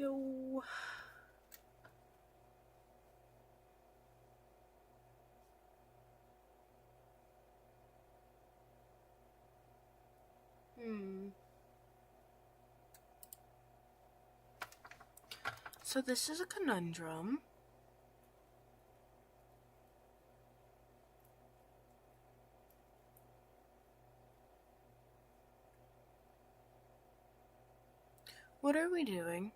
Yo. So this is a conundrum. What are we doing?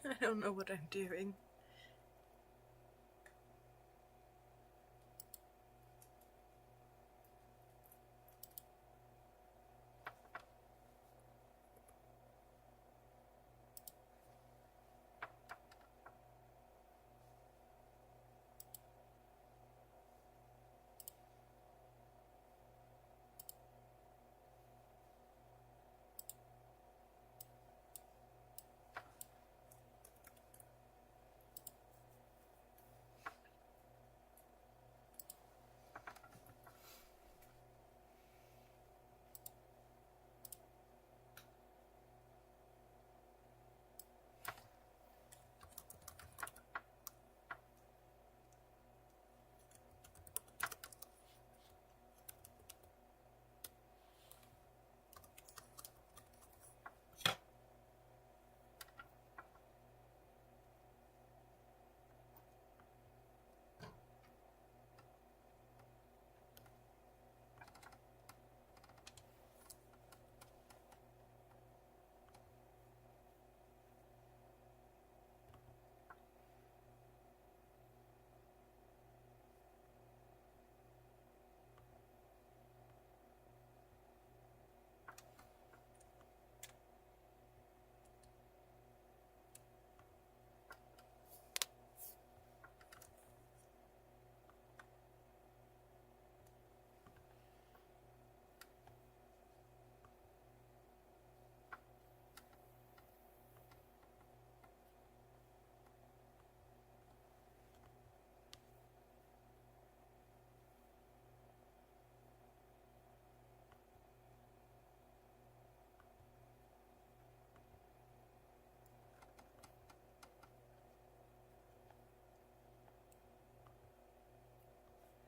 I don't know what I'm doing.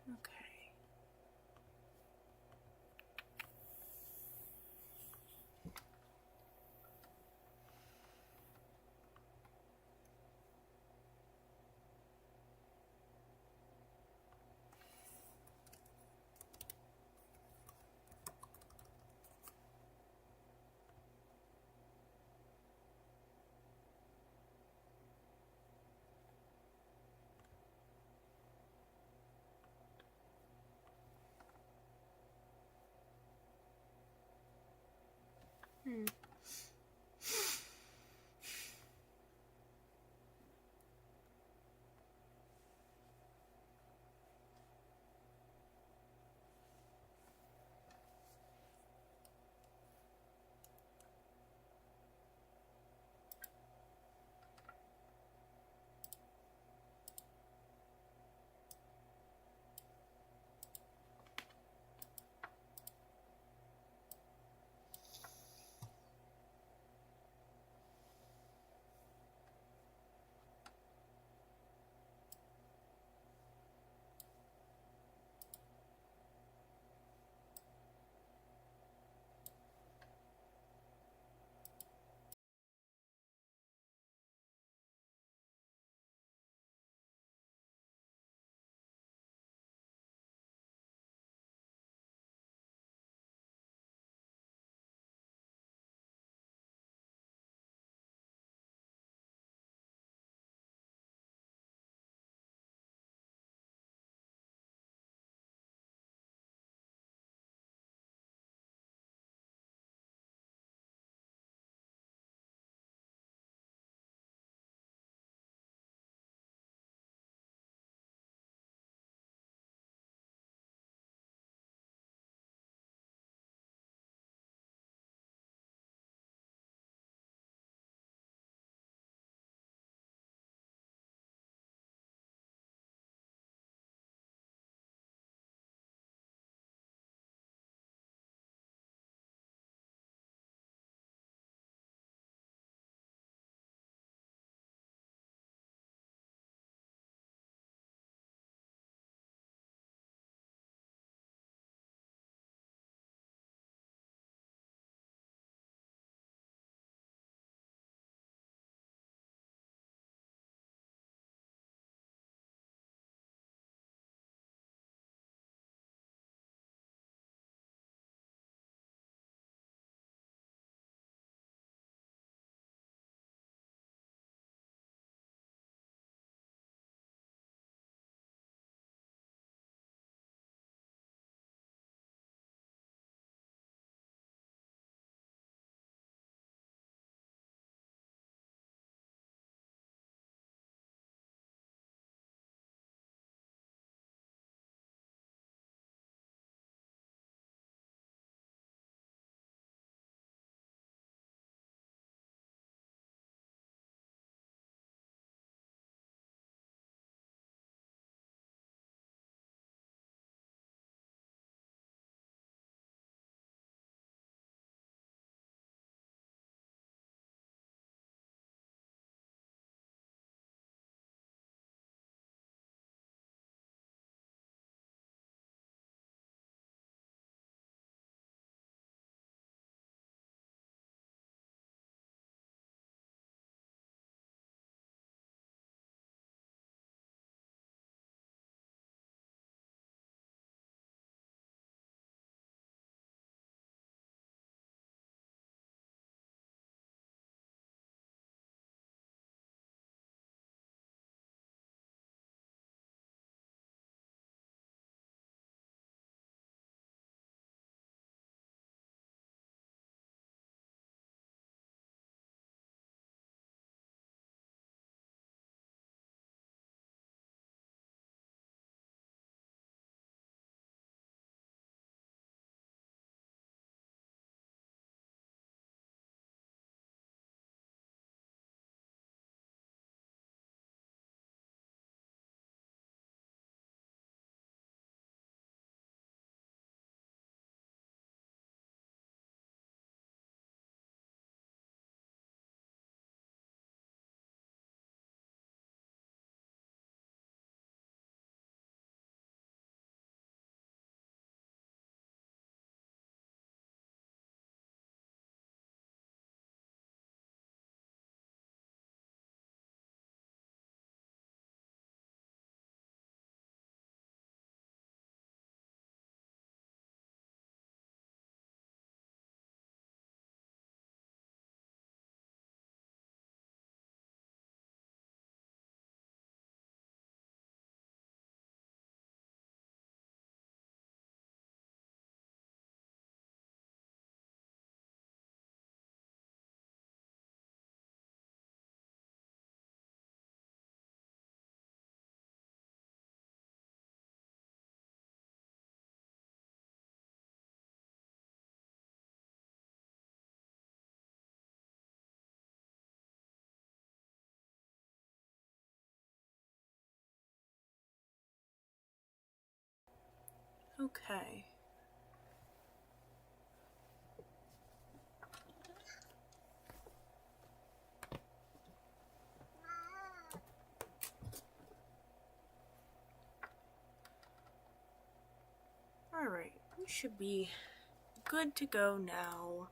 Okay. Okay. Alright, we should be good to go now.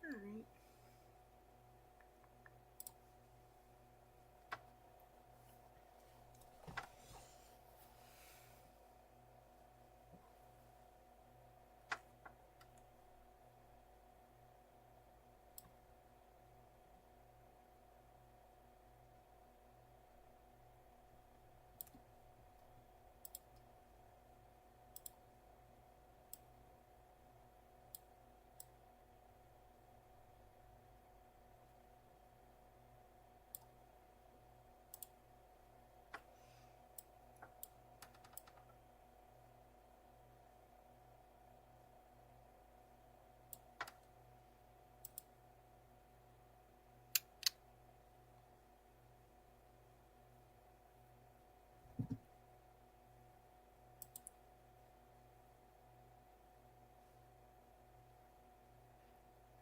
Alright.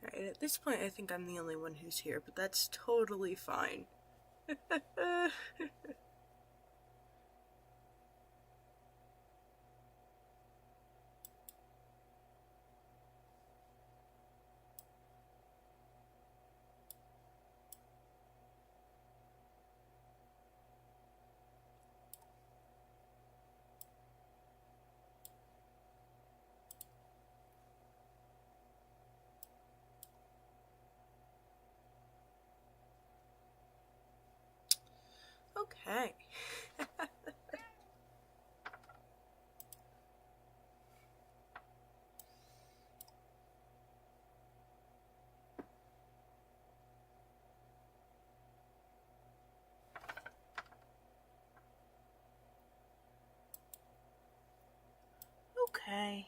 Alright, at this point I think I'm the only one who's here, but that's totally fine. Okay. Okay.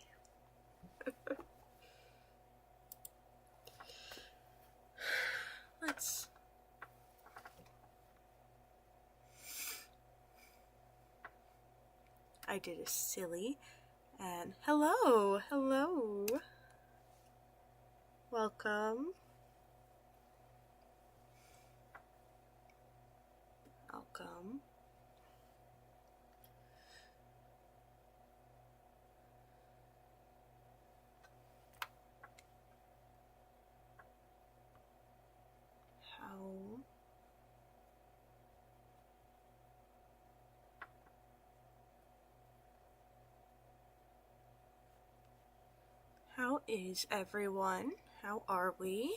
Let's... I did a silly, and hello, hello. Welcome. Welcome. How is everyone? How are we?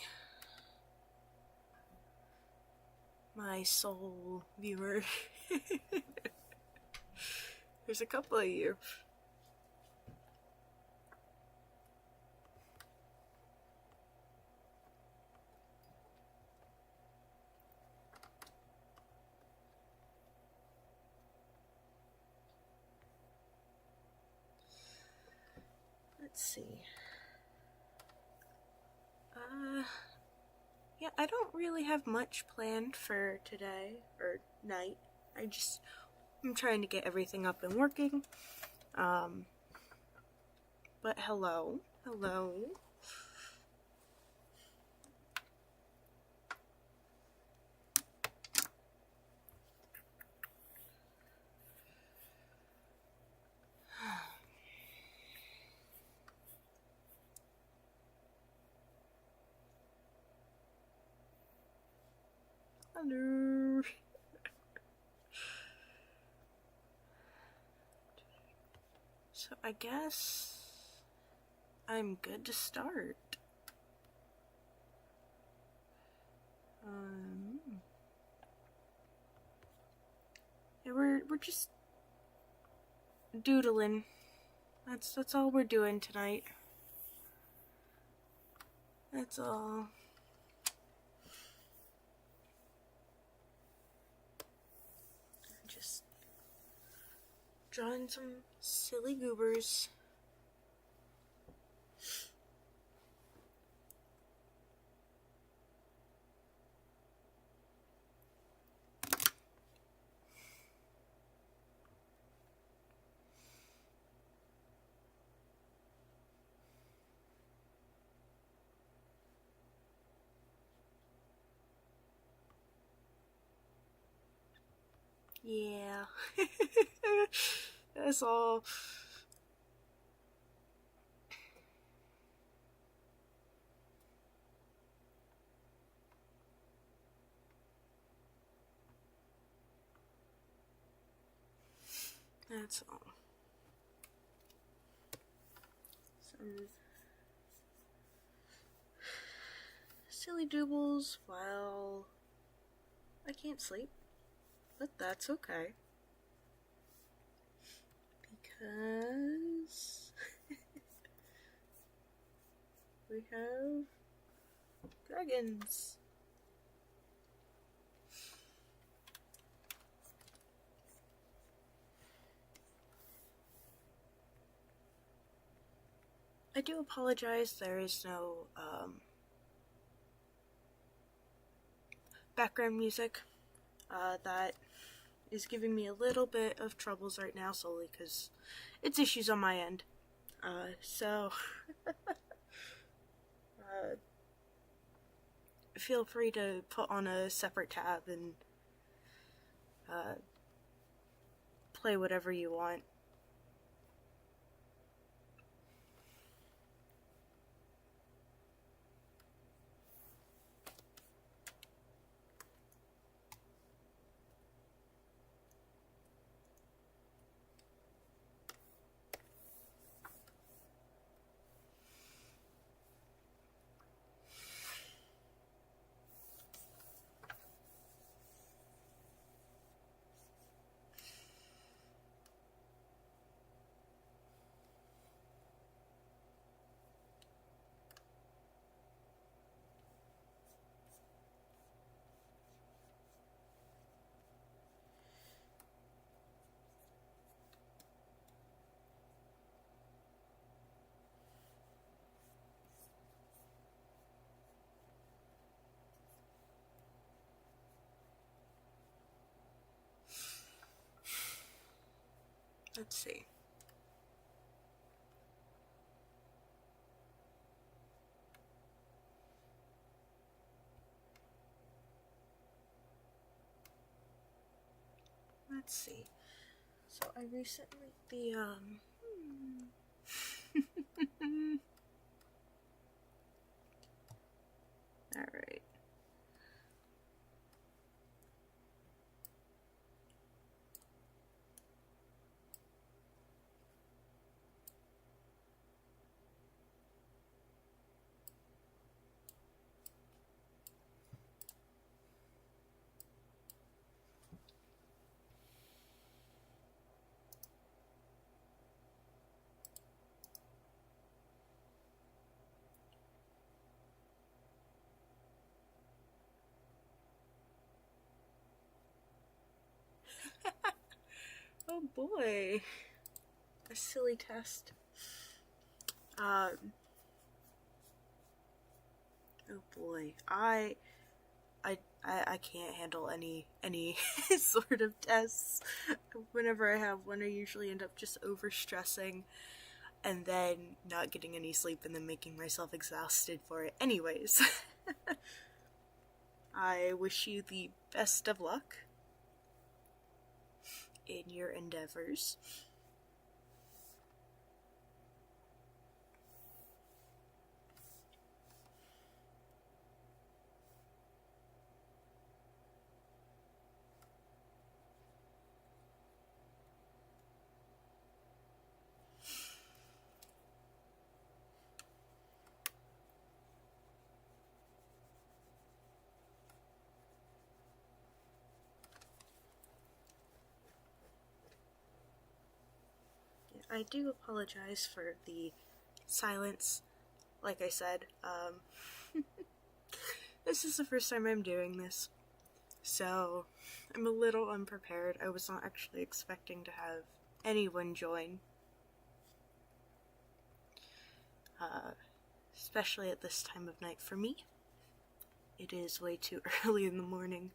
My soul viewer. There's a couple of you. Let's see. Yeah, I don't really have much planned for today or night. I'm trying to get everything up and working. But hello. Hello. Hello. So I guess I'm good to start. Yeah, we're just doodling. That's all we're doing tonight. That's all. Just drawing some silly goobers. Yeah. That's all. That's all. Some silly doodles while I can't sleep. But that's okay. Because we have dragons. I do apologize, there is no background music. That is giving me a little bit of troubles right now, solely because it's issues on my end. So feel free to put on a separate tab and play whatever you want. Let's see. Let's see. So I recently Alright. Oh boy. A silly test. Oh boy. I can't handle any sort of tests. Whenever I have one, I usually end up just overstressing and then not getting any sleep and then making myself exhausted for it. Anyways, I wish you the best of luck in your endeavors. I do apologize for the silence. Like I said, this is the first time I'm doing this, so I'm a little unprepared. I was not actually expecting to have anyone join. Especially at this time of night for me. It is way too early in the morning.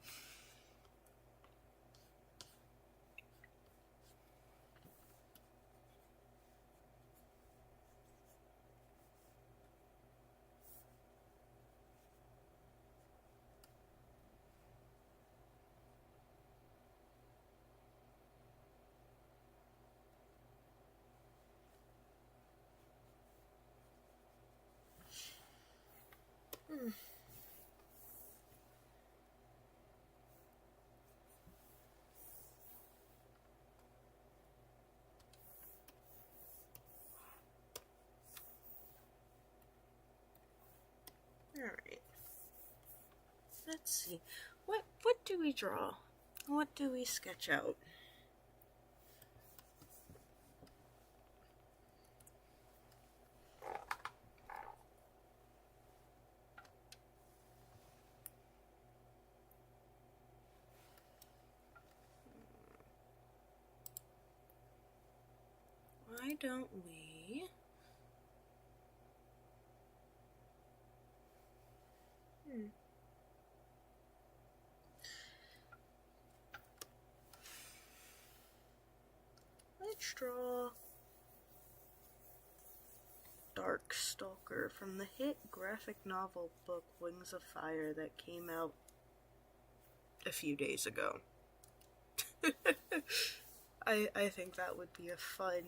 Alright. Let's see. What do we draw? What do we sketch out? Why don't we... Let's draw Darkstalker from the hit graphic novel book Wings of Fire that came out a few days ago. I think that would be a fun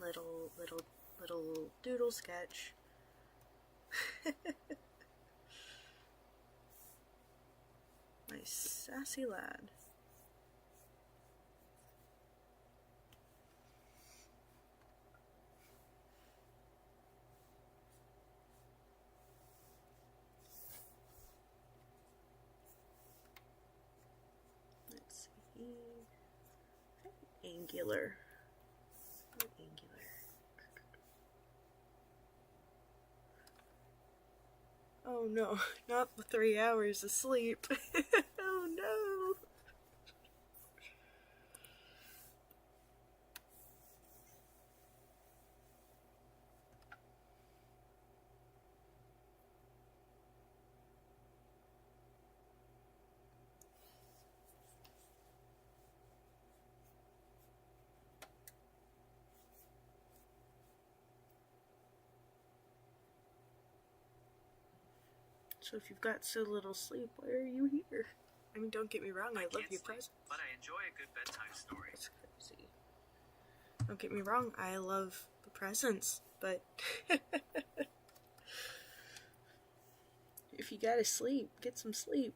little doodle sketch. Nice sassy lad. Let's see. Angular. Oh no, not the 3 hours of sleep. Oh no. So if you've got so little sleep, why are you here? I mean, don't get me wrong, I love your presents. But I enjoy a good bedtime story. That's crazy. Don't get me wrong, I love the presents, but if you gotta sleep, get some sleep.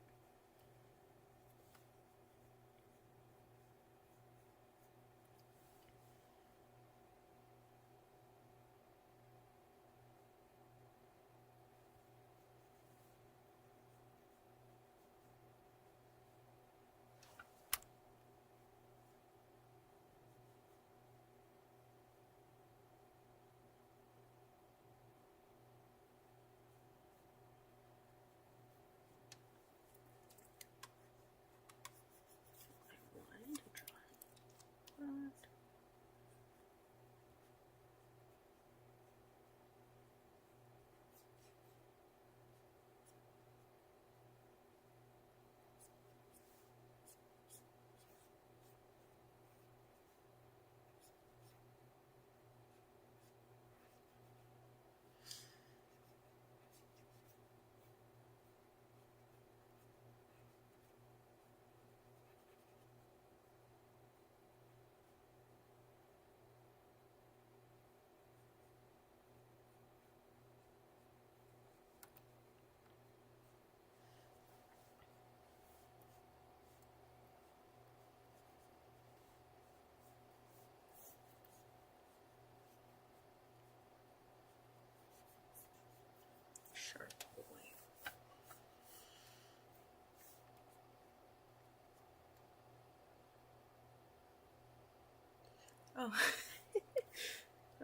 Oh.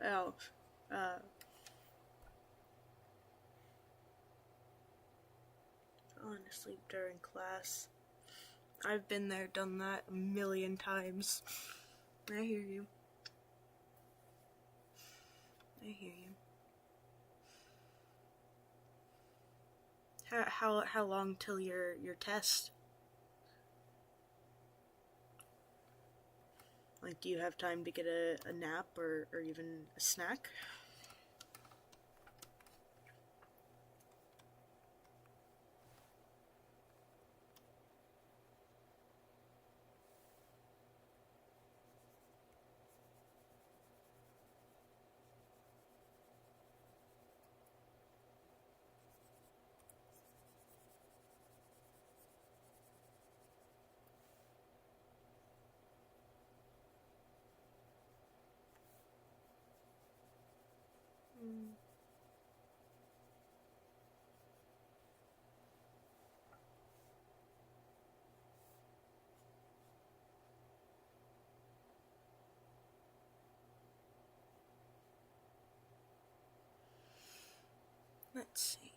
Well, uh, falling asleep during class. I've been there, done that a million times. I hear you. I hear you. How long till your test? Like, do you have time to get a nap or even a snack? Let's see.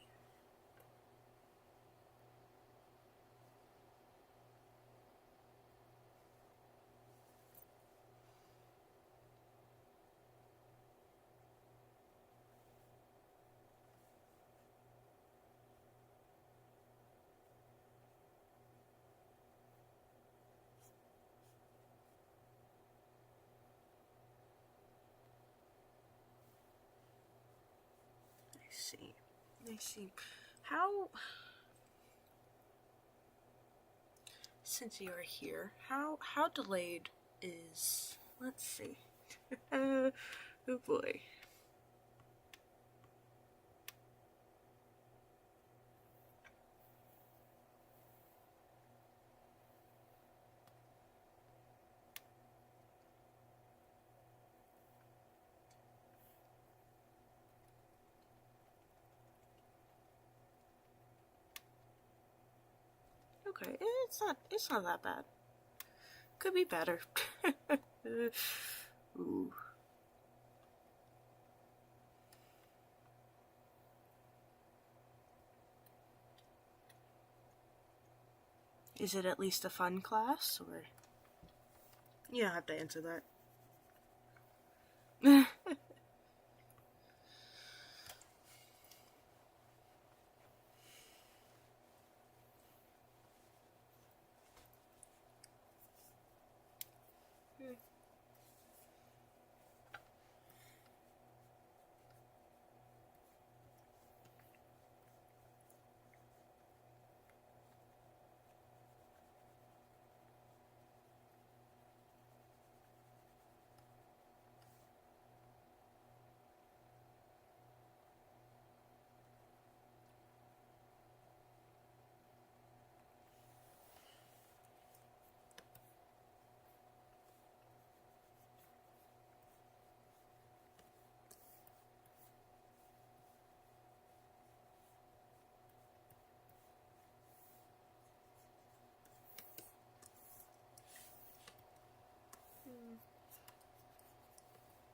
I see. How, since you are here, how delayed is, let's see. Oh boy. Okay, it's not that bad. Could be better. Ooh. Is it at least a fun class, or? You don't have to answer that.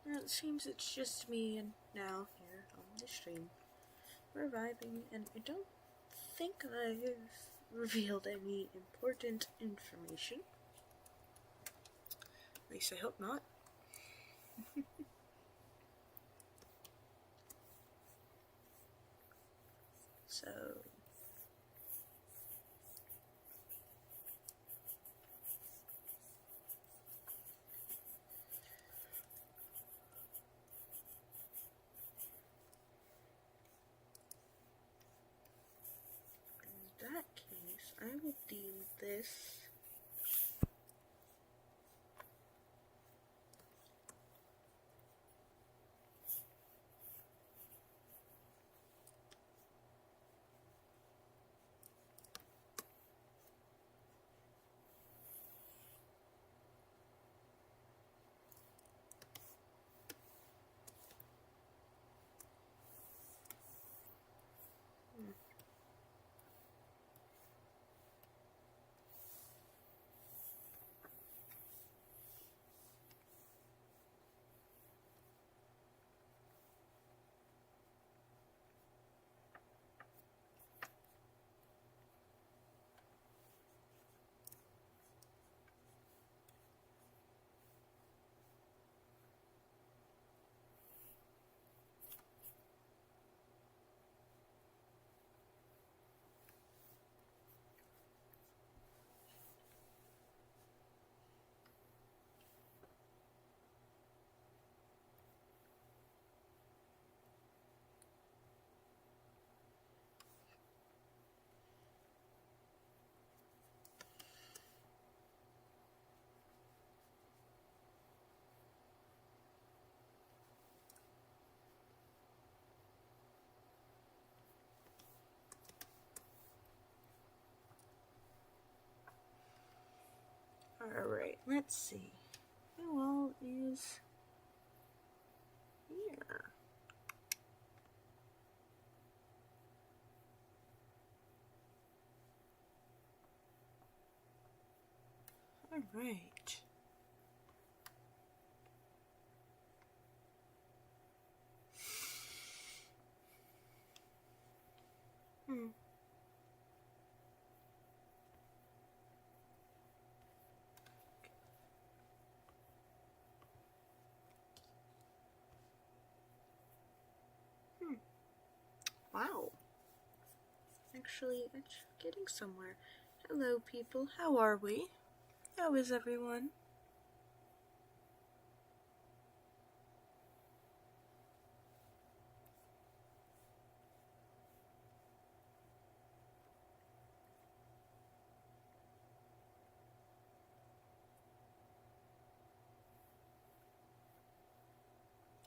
Well, it seems it's just me and now here on the stream, reviving, and I don't think I've revealed any important information. At least I hope not. So, in that case, I will deem this Alright, let's see. Who all is here? Alright. Wow. Actually, it's getting somewhere. Hello, people. How are we? How is everyone?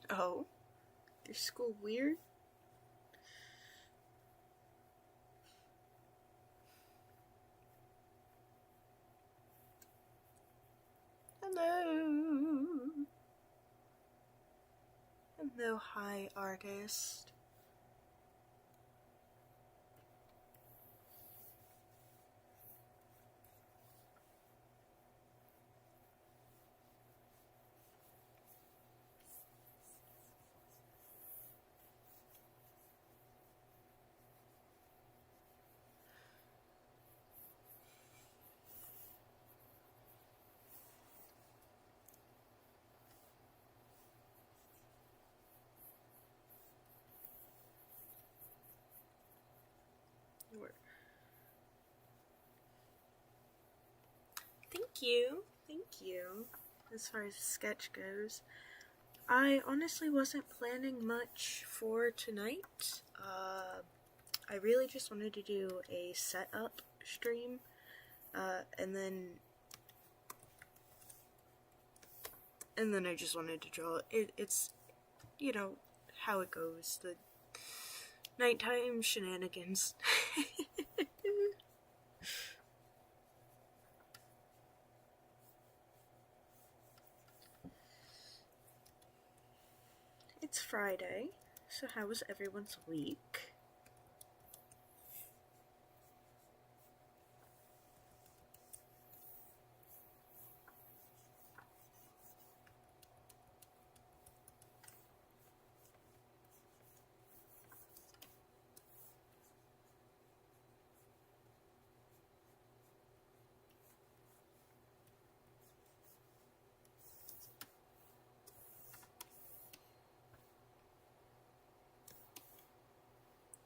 Oh? Is school weird? Hello. Hello, hi, artist. Thank you. Thank you. As far as the sketch goes, I honestly wasn't planning much for tonight. I really just wanted to do a setup stream, and then I just wanted to draw. It's, you know, how it goes, the nighttime shenanigans. It's Friday, so how was everyone's week?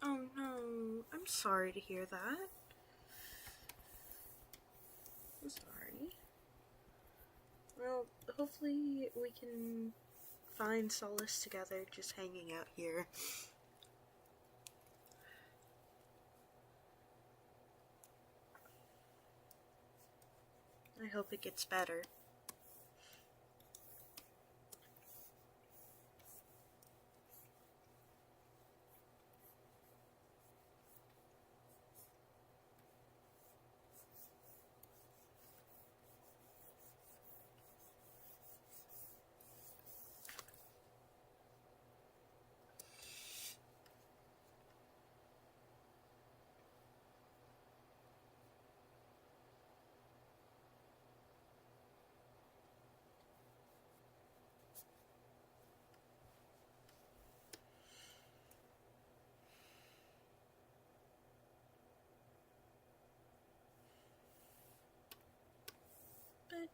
Oh no, I'm sorry to hear that. I'm sorry. Well, hopefully we can find solace together just hanging out here. I hope it gets better. But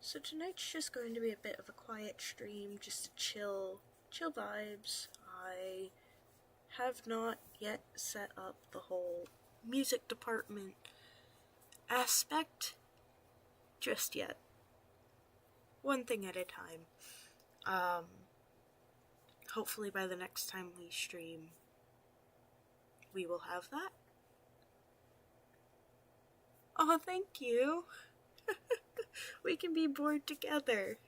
so tonight's just going to be a bit of a quiet stream, just chill vibes. I have not yet set up the whole music department aspect just yet. One thing at a time. Hopefully by the next time we stream, we will have that. Oh, thank you. We can be bored together.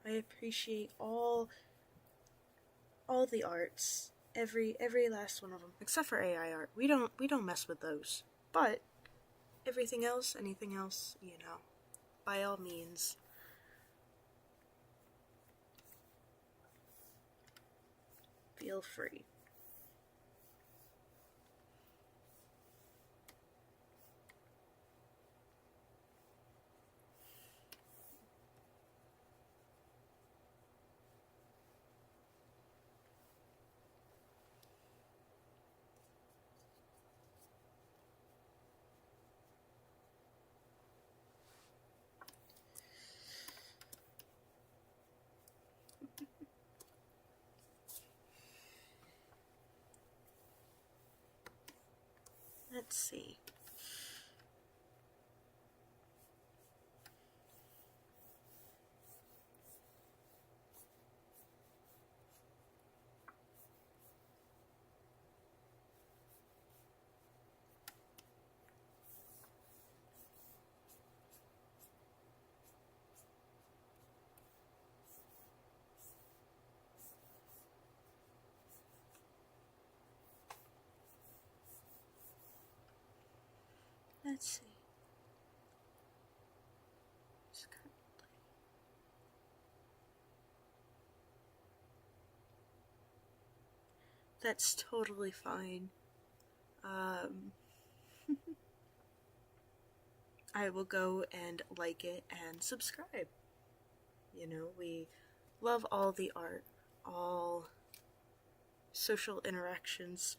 I appreciate all the arts Every last one of them, except for AI art. We don't mess with those. But everything else, anything else, by all means. Feel free. Let's see. Let's see. That's totally fine. I will go and like it and subscribe. We love all the art, all social interactions.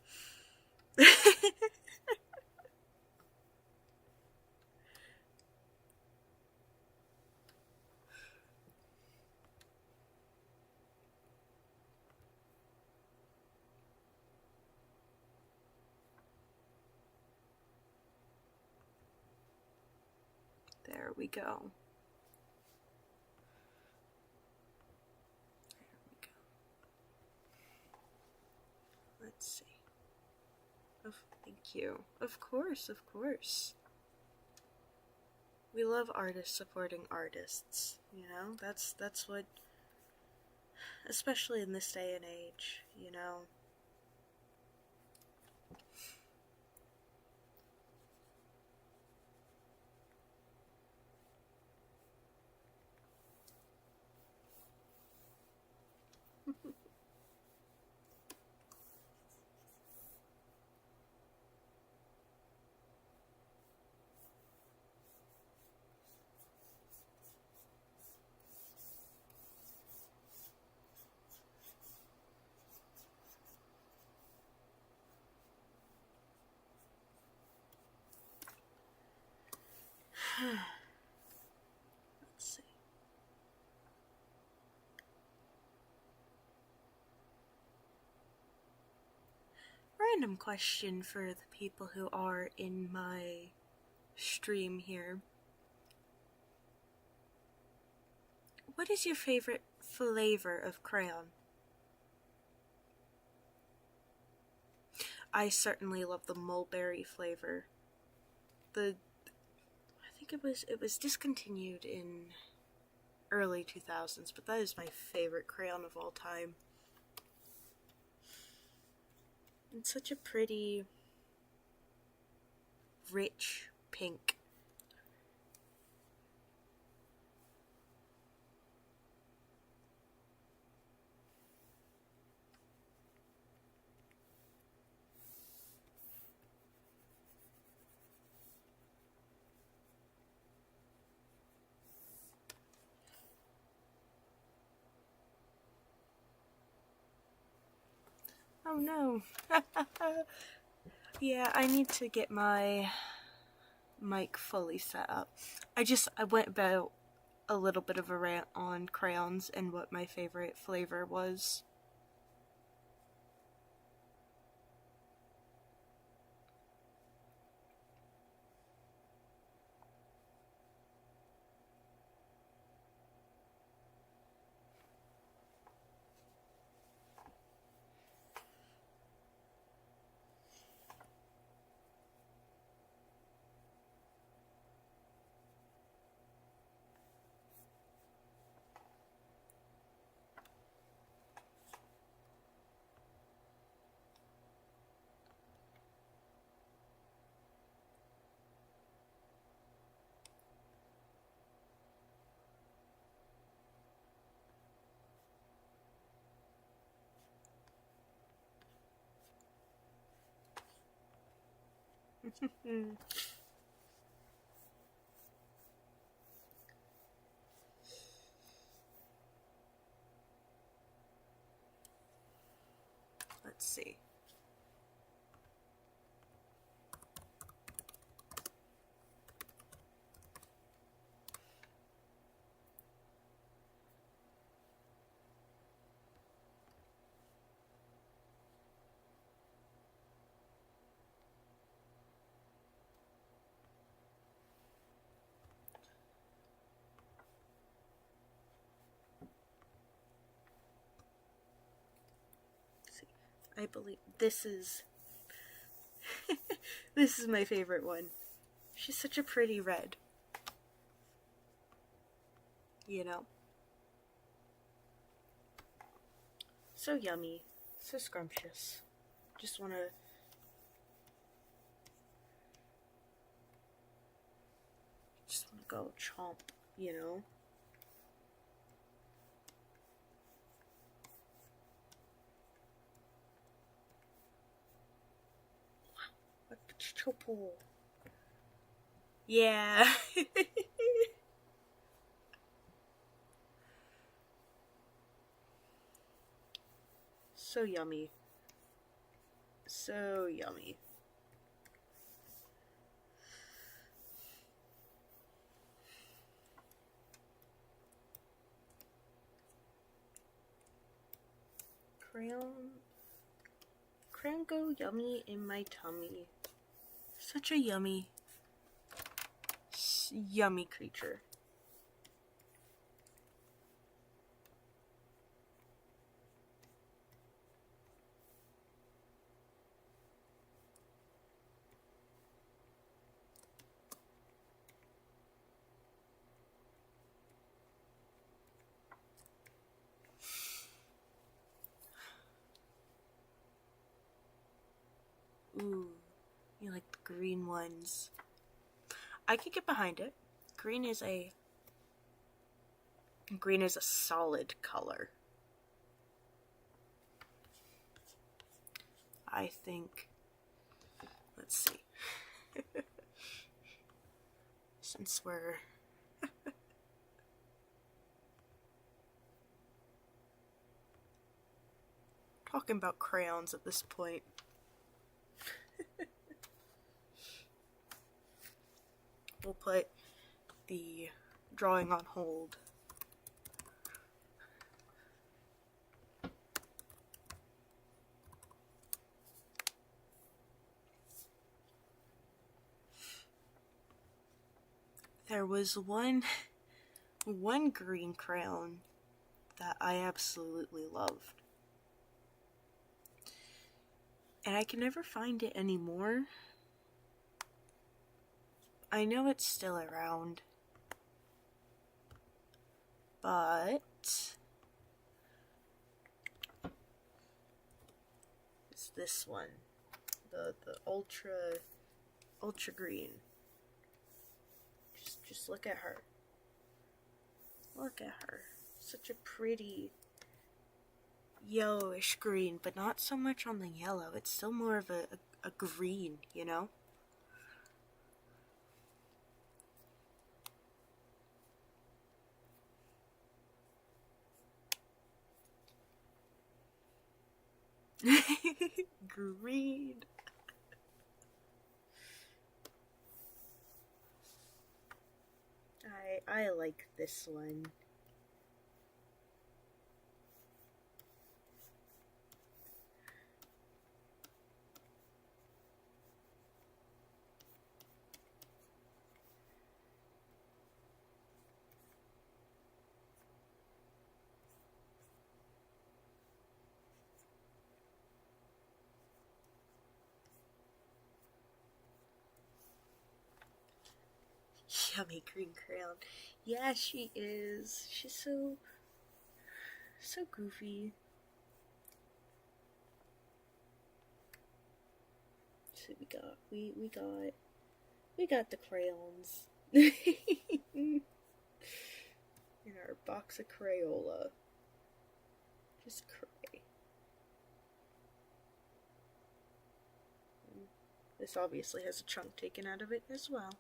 There we go. There we go. Let's see. Oh, thank you. Of course, of course. We love artists supporting artists, That's what, especially in this day and age, Let's see. Random question for the people who are in my stream here. What is your favorite flavor of crayon? I certainly love the mulberry flavor. I think it was discontinued in early 2000s, but that is my favorite crayon of all time. It's such a pretty, rich pink. Oh no. Yeah, I need to get my mic fully set up. I went about a little bit of a rant on crayons and what my favorite flavor was. Let's see. I believe this is this is my favorite one. She's such a pretty red. You know? So yummy. So scrumptious. Just wanna go chomp, you know? Chopo. Yeah. So yummy. So yummy. Crayon go yummy in my tummy. Such a yummy creature. Ooh, you like the green ones. I could get behind it. Green is a solid color. I think, let's see. Since we're talking about crayons at this point. We'll put the drawing on hold. There was one green crayon that I absolutely loved. And I can never find it anymore. I know it's still around. But it's this one. The ultra green. Just look at her. Look at her. Such a pretty yellowish green, but not so much on the yellow. It's still more of a green, you know? Green. I like this one. Yummy green crayon. Yeah, she is. She's so goofy. So we got the crayons in our box of Crayola. Just cray. This obviously has a chunk taken out of it as well.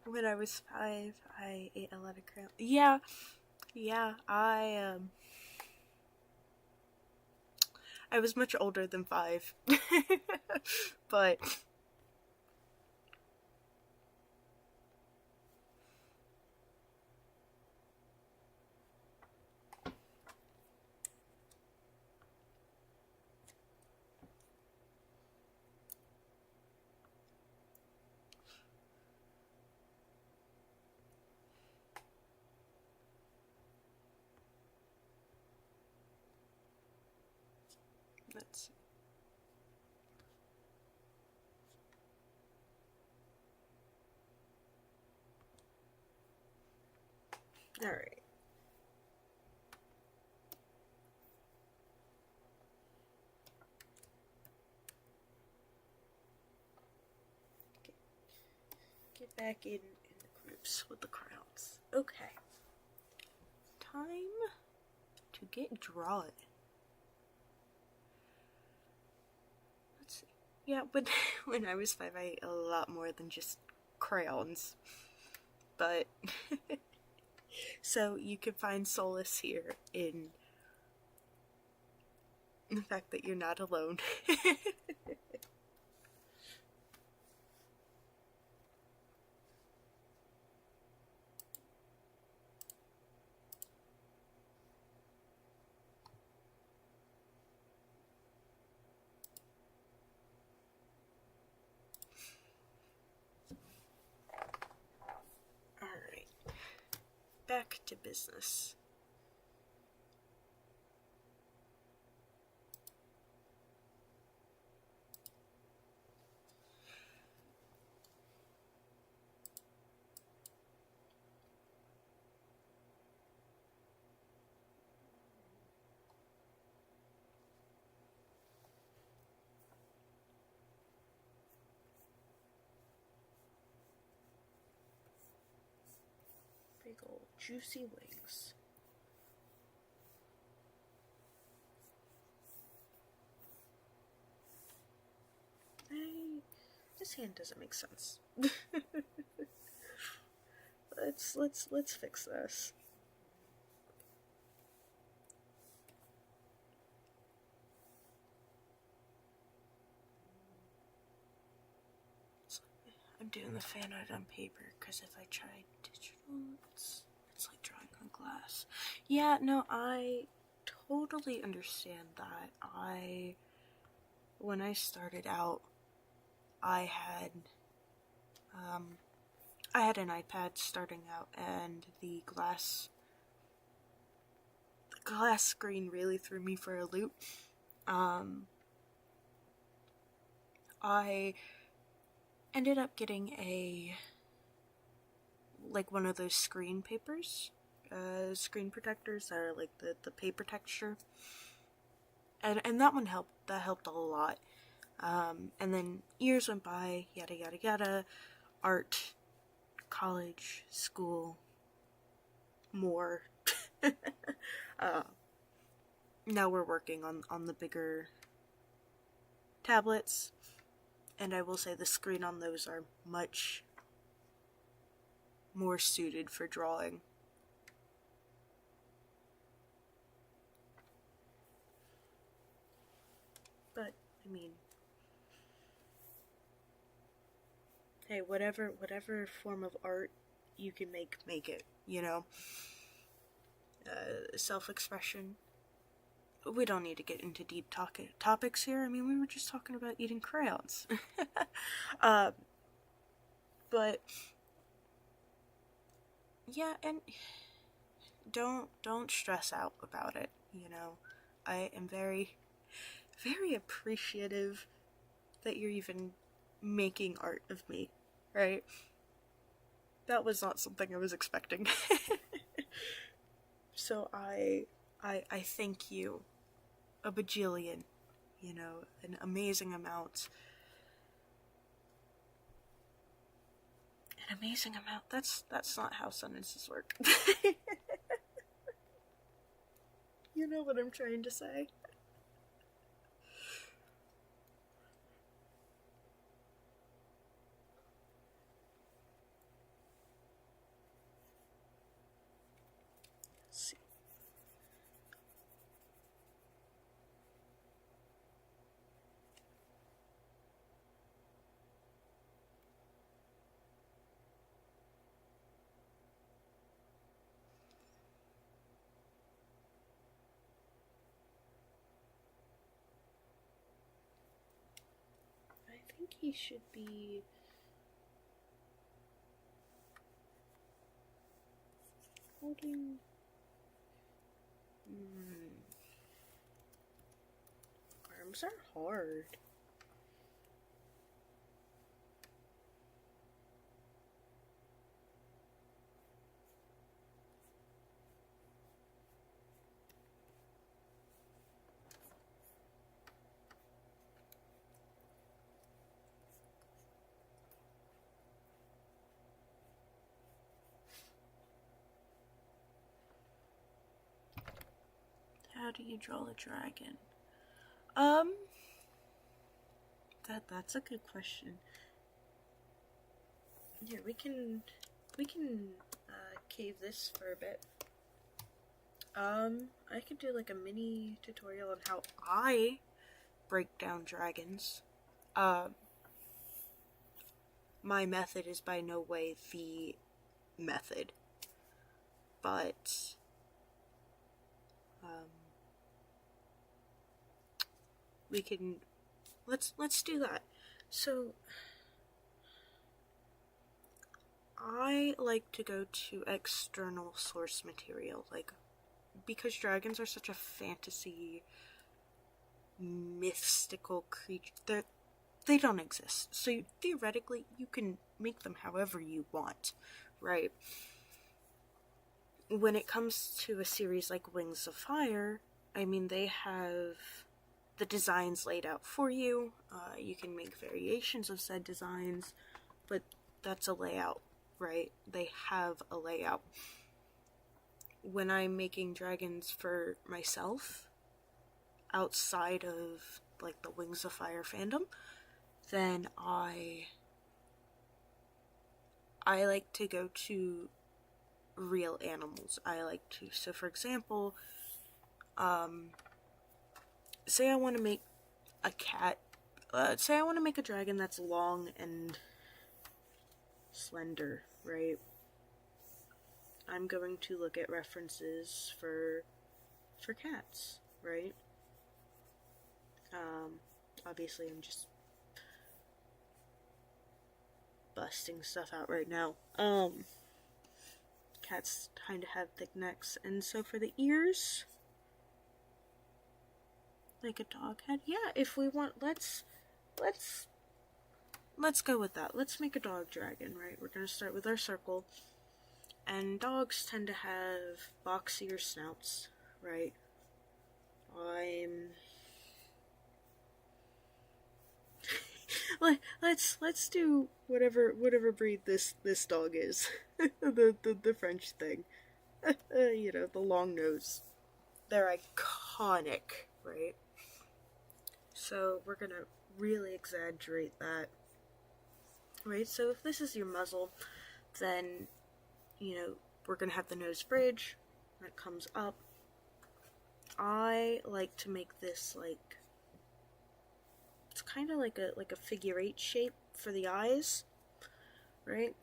When I was 5, I ate a lot of crayons. Yeah, I was much older than 5. But let's see. Alright. Get back in the groups with the crowds. Okay. Time to get drawing. Let's see. Yeah, but when I was 5, I ate a lot more than just crayons. But so you can find solace here in the fact that you're not alone. Alright. Back to business. Big old juicy wings. This hand doesn't make sense. Let's fix this. I'm doing the fan art on paper because if I try digital, it's like drawing on glass. Yeah, no, I totally understand that. When I started out, I had an iPad starting out, and the glass screen really threw me for a loop. I ended up getting one of those screen papers, screen protectors that are like the paper texture, and that one helped. That helped a lot. And then years went by, yada yada yada, art, college, school, more. Now we're working on the bigger tablets, and I will say the screen on those are much more suited for drawing. But, I mean, hey, whatever form of art you can make it, you know? self-expression. We don't need to get into deep topics here. I mean, we were just talking about eating crayons. But yeah, and don't stress out about it, you know. I am very, very appreciative that you're even making art of me, right? That was not something I was expecting. So I thank you a bajillion, you know, an amazing amount. An amazing amount. That's not how sentences work. You know what I'm trying to say. Let's see. I think he should be holding. Arms are hard. How do you draw a dragon? That's a good question. Yeah, we can cave this for a bit. I could do like a mini tutorial on how I break down dragons. My method is by no way the method, but we can let's do that. So I like to go to external source material, like, because dragons are such a fantasy, mystical creature. They don't exist. So theoretically, you can make them however you want, right? When it comes to a series like Wings of Fire, I mean, they have the designs laid out for you. You can make variations of said designs, but that's a layout, right? They have a layout. When I'm making dragons for myself, outside of like the Wings of Fire fandom, then I like to go to real animals. So for example, say I want to make a cat, say I want to make a dragon that's long and slender, right? I'm going to look at references for cats, right? Obviously I'm just busting stuff out right now. Cats kind of have thick necks, and so for the ears, like a dog head. Yeah, if we want, let's go with that. Let's make a dog dragon, right? We're gonna start with our circle, and dogs tend to have boxier snouts, right? Let's do whatever breed this dog is. the French thing. You know, the long nose. They're iconic, right? So we're gonna really exaggerate that. Right, so if this is your muzzle, then, you know, we're gonna have the nose bridge that comes up. I like to make this like, it's kind of like a figure eight shape for the eyes, right?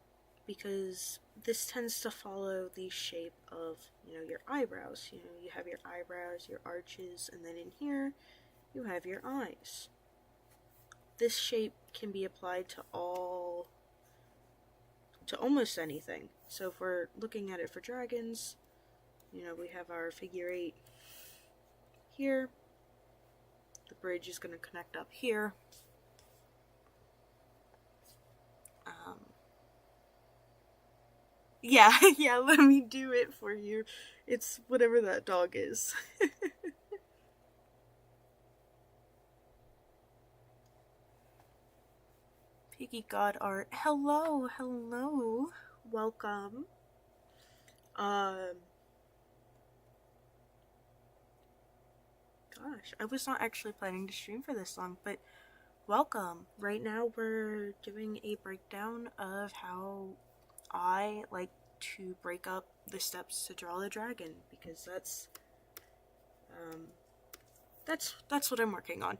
because this tends to follow the shape of, your eyebrows. You have your eyebrows, your arches, and then in here, you have your eyes. This shape can be applied to almost anything. So if we're looking at it for dragons, we have our figure 8 here. The bridge is going to connect up here. Yeah, let me do it for you. It's whatever that dog is. Piggy God Art. Hello. Welcome. Gosh, I was not actually planning to stream for this long, but welcome. Right now we're doing a breakdown of how I like to break up the steps to draw the dragon, because that's what I'm working on.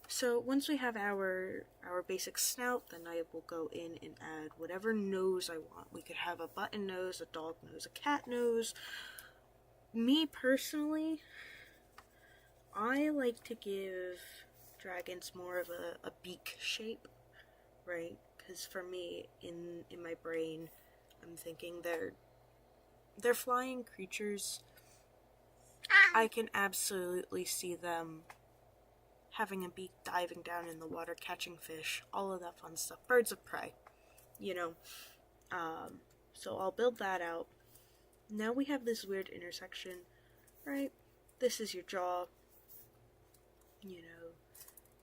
So once we have our basic snout, then I will go in and add whatever nose I want. We could have a button nose, a dog nose, a cat nose. Me personally, I like to give dragons more of a beak shape, right? Because for me, in my brain, I'm thinking they're flying creatures. I can absolutely see them having a beak, diving down in the water, catching fish, all of that fun stuff. Birds of prey, So I'll build that out. Now we have this weird intersection, right? This is your jaw,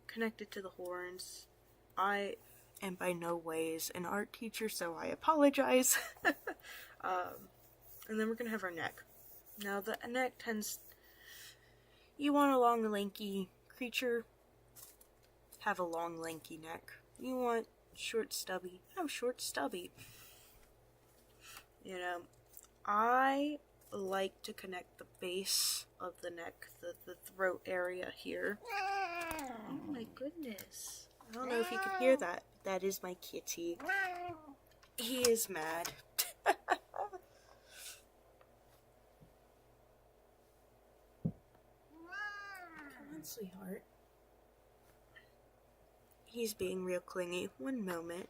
connected to the horns. I am by no ways an art teacher, so I apologize. And then we're gonna have our neck. Now the neck you want a long, lanky creature, have a long, lanky neck. You want short, stubby, have short, stubby. I like to connect the base of the neck, the throat area here. Oh my goodness. I don't know if you can hear that. That is my kitty. He is mad. Come on, sweetheart. He's being real clingy. One moment.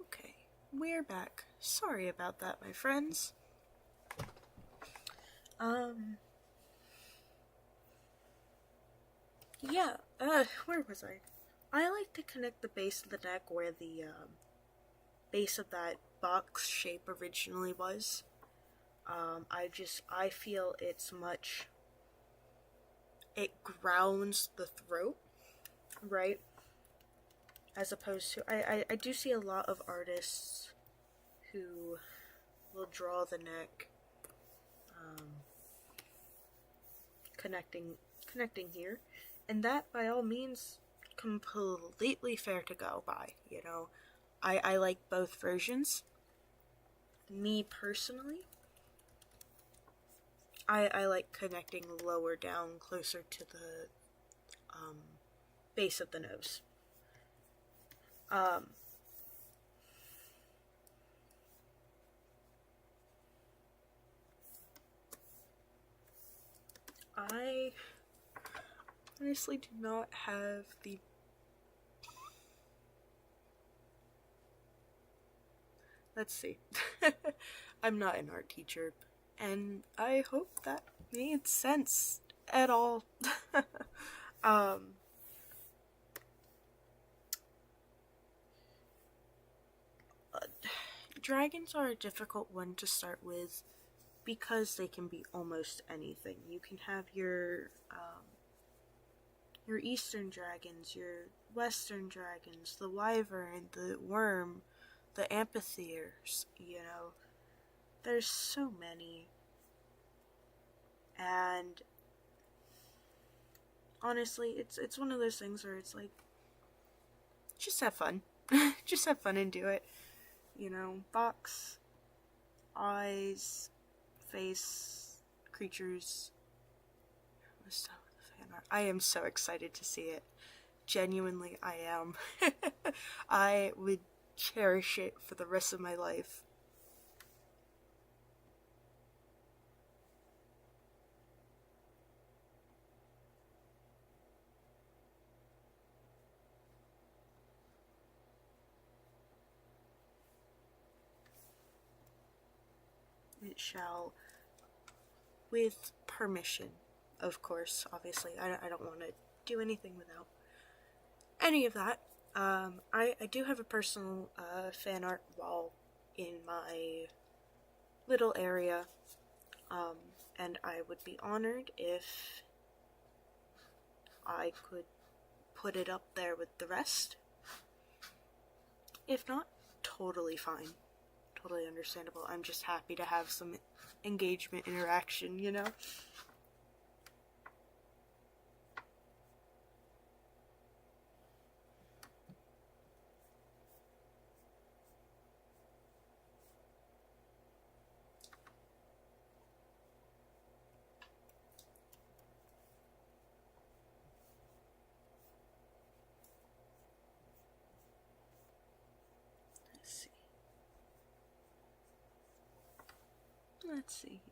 Okay, we're back. Sorry about that, my friends. Where was I? I like to connect the base of the neck where the, base of that box shape originally was. I feel it grounds the throat, right? As opposed to, I do see a lot of artists who will draw the neck, connecting here, and that by all means completely fair to go by. I like both versions. Me personally, I like connecting lower down, closer to the base of the nose. I honestly do not have the... Let's see. I'm not an art teacher, and I hope that made sense at all. Dragons are a difficult one to start with because they can be almost anything. You can have your eastern dragons, your western dragons, the wyvern, the worm, the amphitheaters, there's so many. And honestly, it's one of those things where it's like, just have fun. Just have fun and do it. You know, box, eyes, face, creatures. Let's start with the fan art. I am so excited to see it. Genuinely, I am. I would cherish it for the rest of my life. It shall, with permission, of course, obviously. I don't want to do anything without any of that. I do have a personal fan art wall in my little area, and I would be honored if I could put it up there with the rest. If not, totally fine. Totally understandable. I'm just happy to have some engagement, interaction, you know? Let's see here.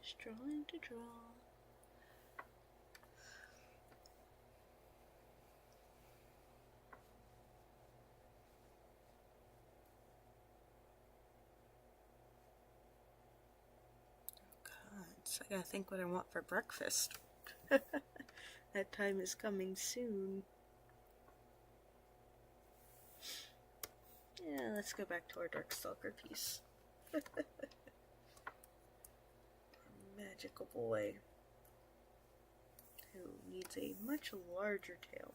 Just drawing to draw. So I gotta think what I want for breakfast. That time is coming soon. Yeah, let's go back to our Darkstalker piece. Magical boy who needs a much larger tail.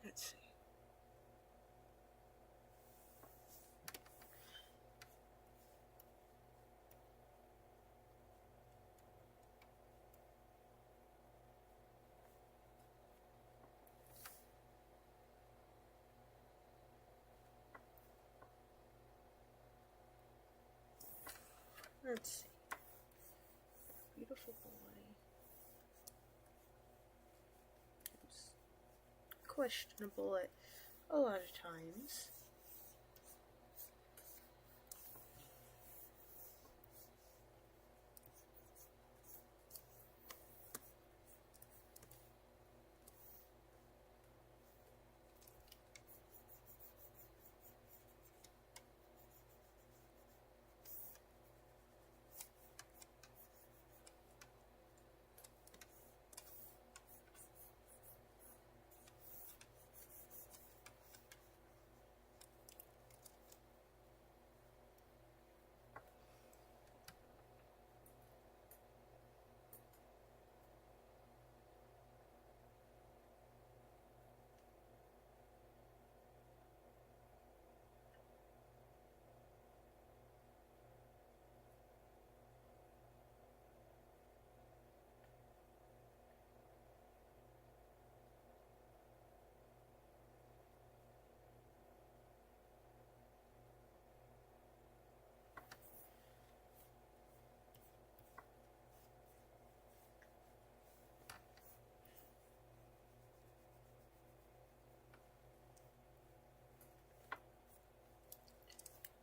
Let's see. Let's see. Beautiful boy. It's questionable at a lot of times.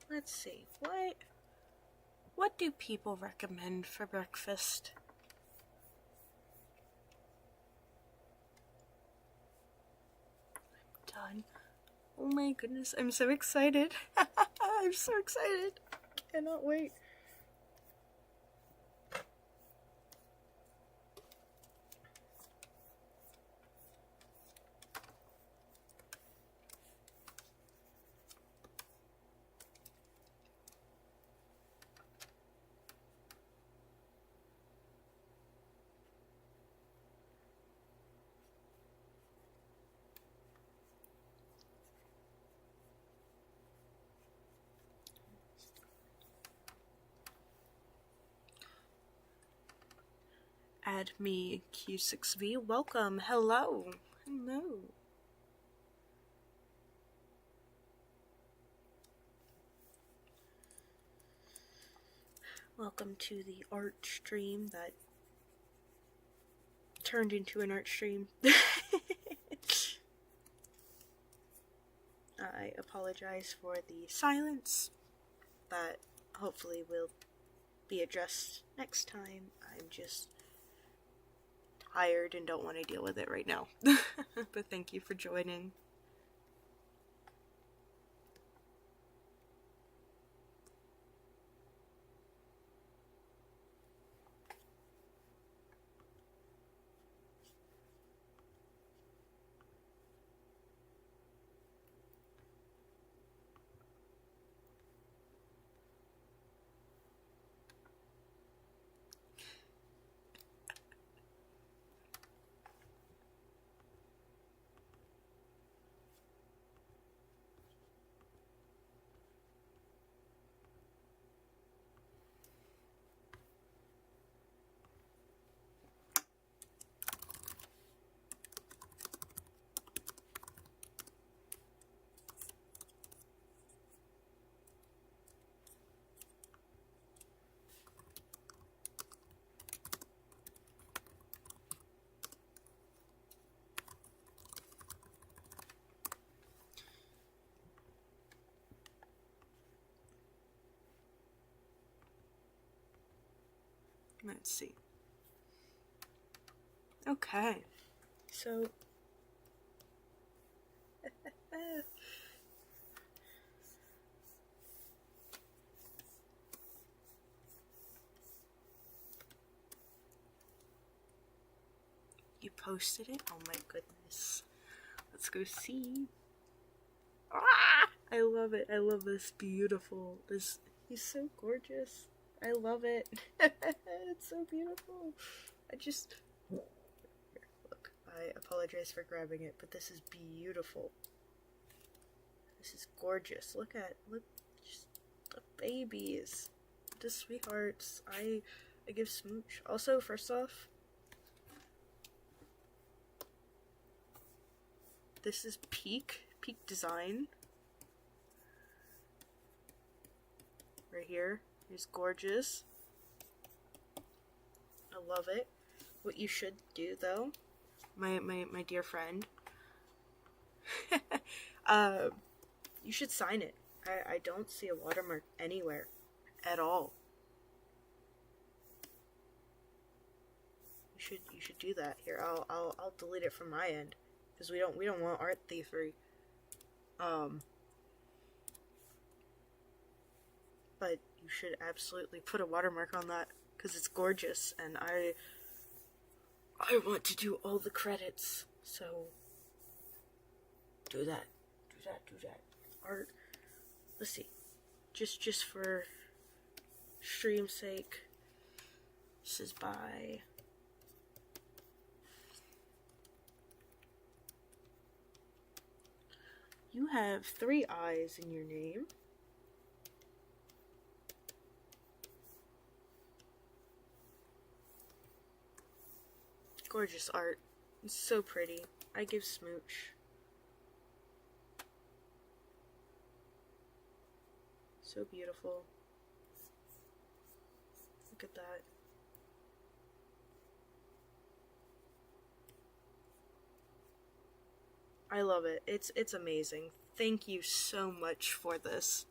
Let's see, what do people recommend for breakfast? I'm done. Oh my goodness, I'm so excited. I'm so excited. Cannot wait. Add me Q6V. Welcome. Hello. Hello. Welcome to the art stream that turned into an art stream. I apologize for the silence. That hopefully will be addressed next time. I'm just tired and don't want to deal with it right now. But thank you for joining. Let's see. Okay. So you posted it? Oh my goodness. Let's go see. Ah! I love it. I love this beautiful. He's so gorgeous. I love it. It's so beautiful. Look, I apologize for grabbing it, but this is beautiful. This is gorgeous. Look, just the babies. The sweethearts. I give smooch. Also, first off, this is peak design. Right here. It's gorgeous. I love it. What you should do though, my dear friend, you should sign it. I don't see a watermark anywhere at all. You should do that. Here, I'll delete it from my end because we don't want art thievery. But you should absolutely put a watermark on that because it's gorgeous, and I want to do all the credits. So do that. Art. Let's see. Just for stream's sake. This is by You have 3 eyes in your name. Gorgeous art. It's so pretty. I give smooch. So beautiful. Look at that. I love it. It's amazing. Thank you so much for this.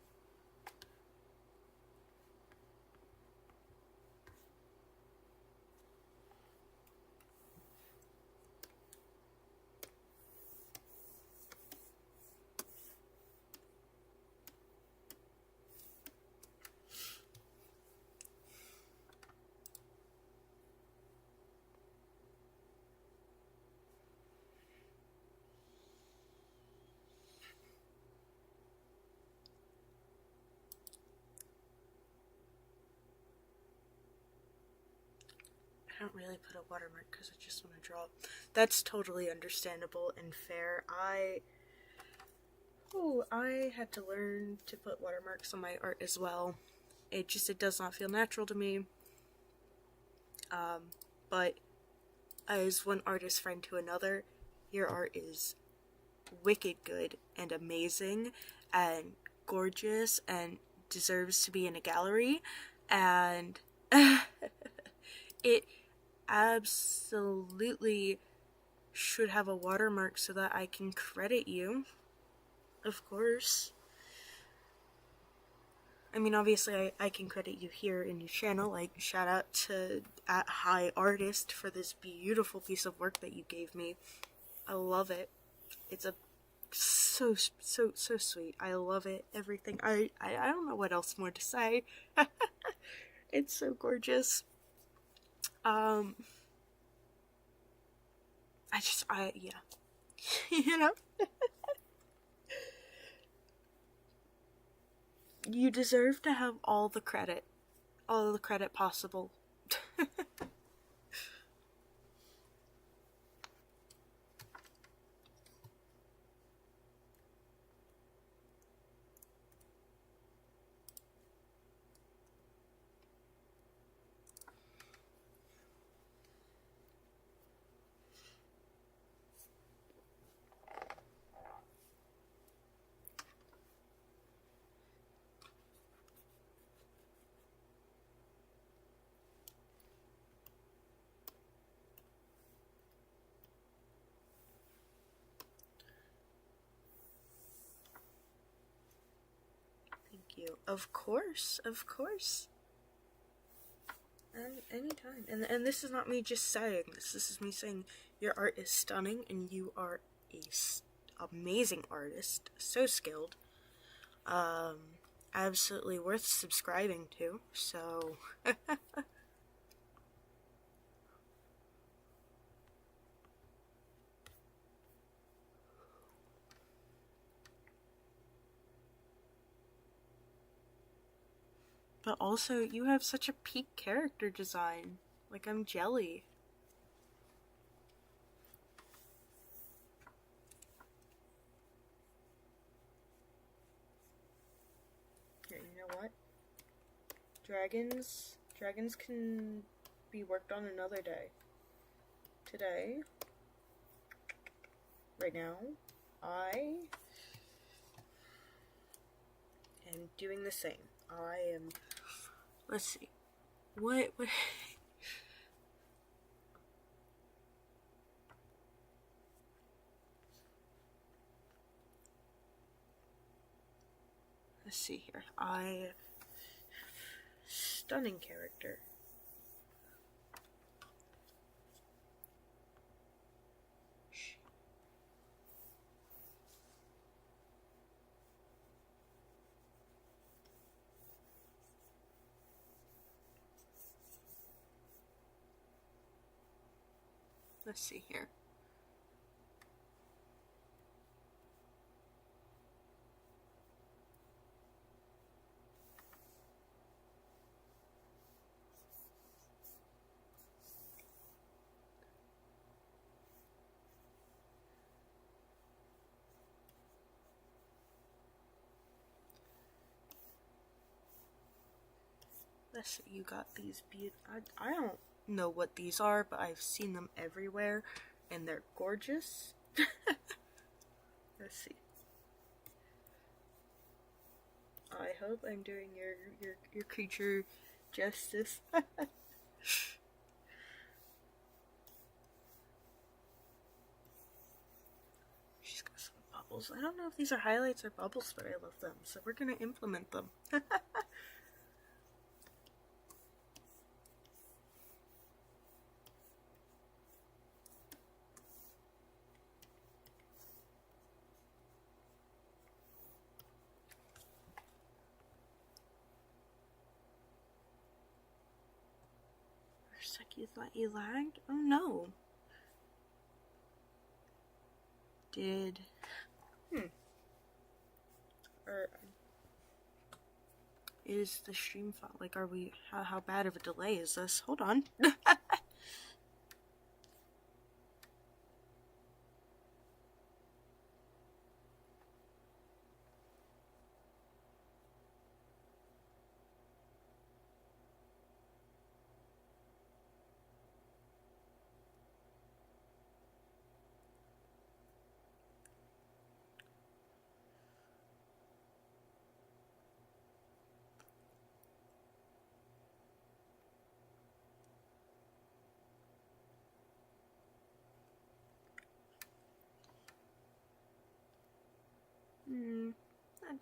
I don't really put a watermark because I just want to draw. That's totally understandable and fair. I had to learn to put watermarks on my art as well. It does not feel natural to me. But as one artist friend to another, your art is wicked good and amazing and gorgeous and deserves to be in a gallery, and it absolutely should have a watermark so that I can credit you, of course. I mean, obviously, I can credit you here in your channel. Like, shout out to @High Artist for this beautiful piece of work that you gave me. I love it. It's so sweet. I love it. Everything. I don't know what else more to say. It's so gorgeous. Yeah. You know? You deserve to have all the credit possible. You. Of course. Anytime. And this is not me just saying this. This is me saying your art is stunning and you are amazing artist. So skilled. Absolutely worth subscribing to. So... But also, you have such a peak character design. Like, I'm jelly. Here, you know what? Dragons can be worked on another day. Today, right now, I am doing the same. Let's see. What? Let's see here. Stunning character. Let's see here. Let's see, you got these I don't know what these are, but I've seen them everywhere, and they're gorgeous. Let's see. I hope I'm doing your creature justice. She's got some bubbles. I don't know if these are highlights or bubbles, but I love them, so we're gonna implement them. You thought you lagged? Oh no. Or is the stream fault? Like, are we? How bad of a delay is this? Hold on.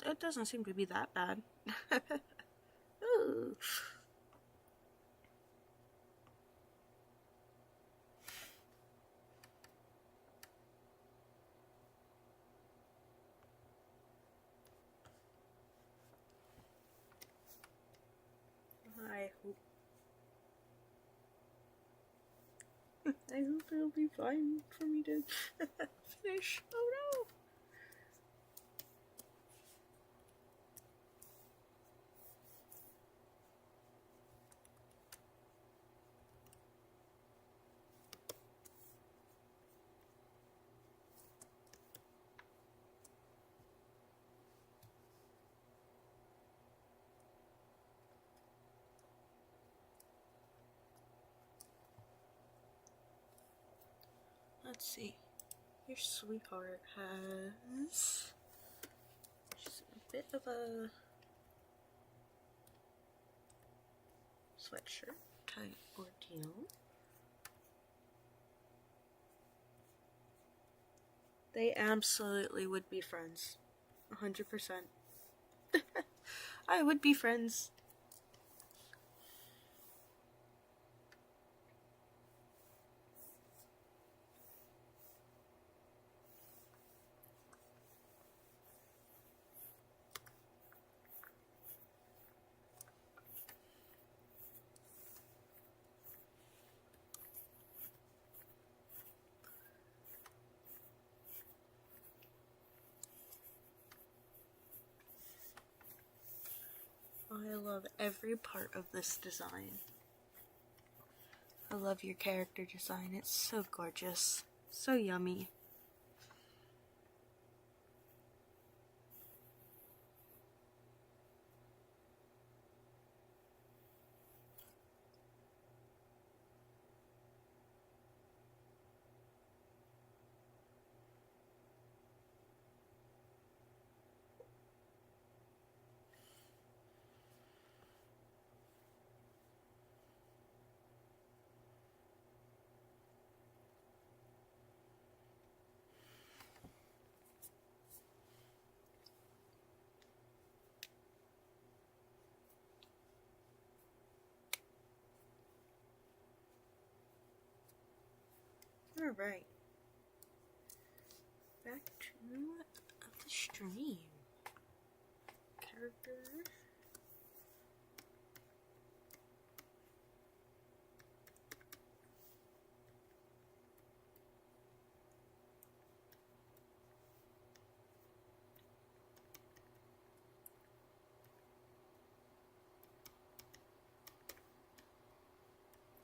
it doesn't seem to be that bad. Ooh. I hope. I hope it'll be fine for me to finish. Oh no! Let's see. Your sweetheart has just a bit of a sweatshirt type ordeal. They absolutely would be friends. 100%. I would be friends. I love every part of this design. I love your character design. It's so gorgeous. So yummy. Alright. Back to the stream. Character.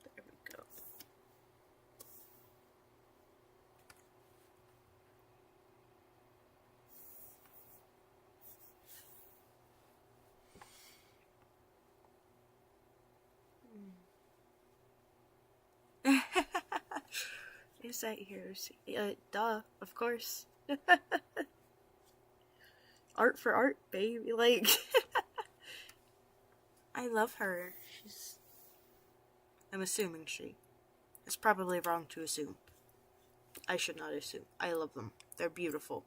There we go. Is that yours? Duh, of course. Art for art, baby. Like, I love her. I'm assuming she. It's probably wrong to assume. I should not assume. I love them. They're beautiful.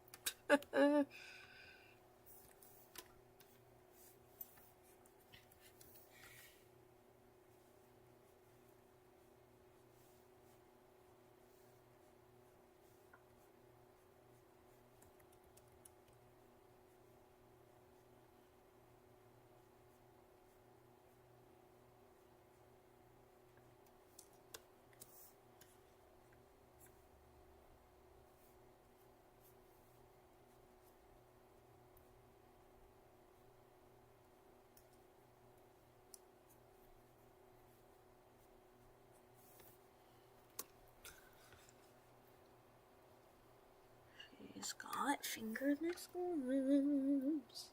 She's got fingerless gloves.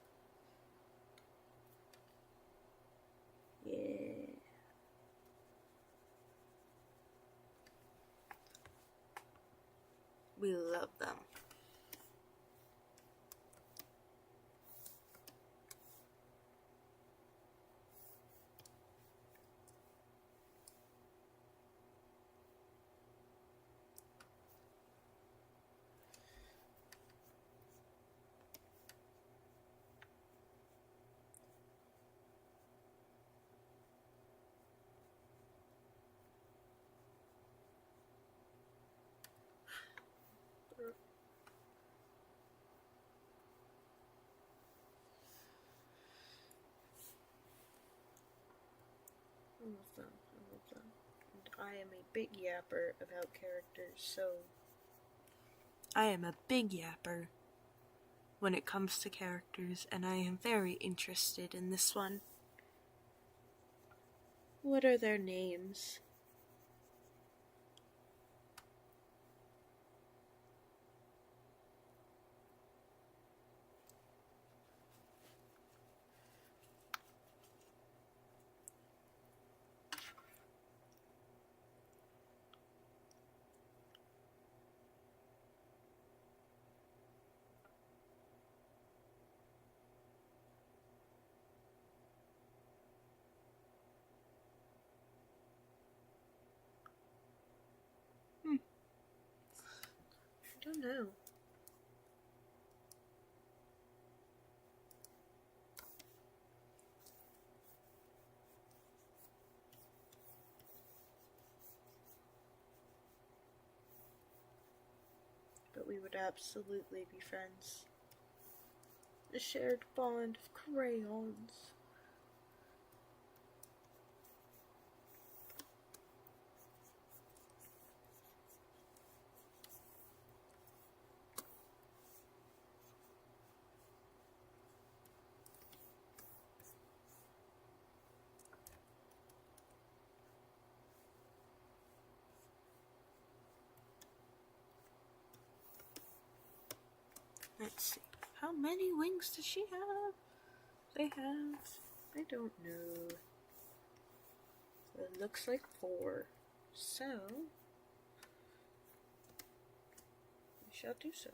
Yeah. We love them. love them. I love them. And I am a big yapper about characters, so I am a big yapper when it comes to characters, and I am very interested in this one. What are their names? I don't know. But we would absolutely be friends. A shared bond of crayons. Let's see. How many wings does she have? I don't know. It looks like 4. So, we shall do so.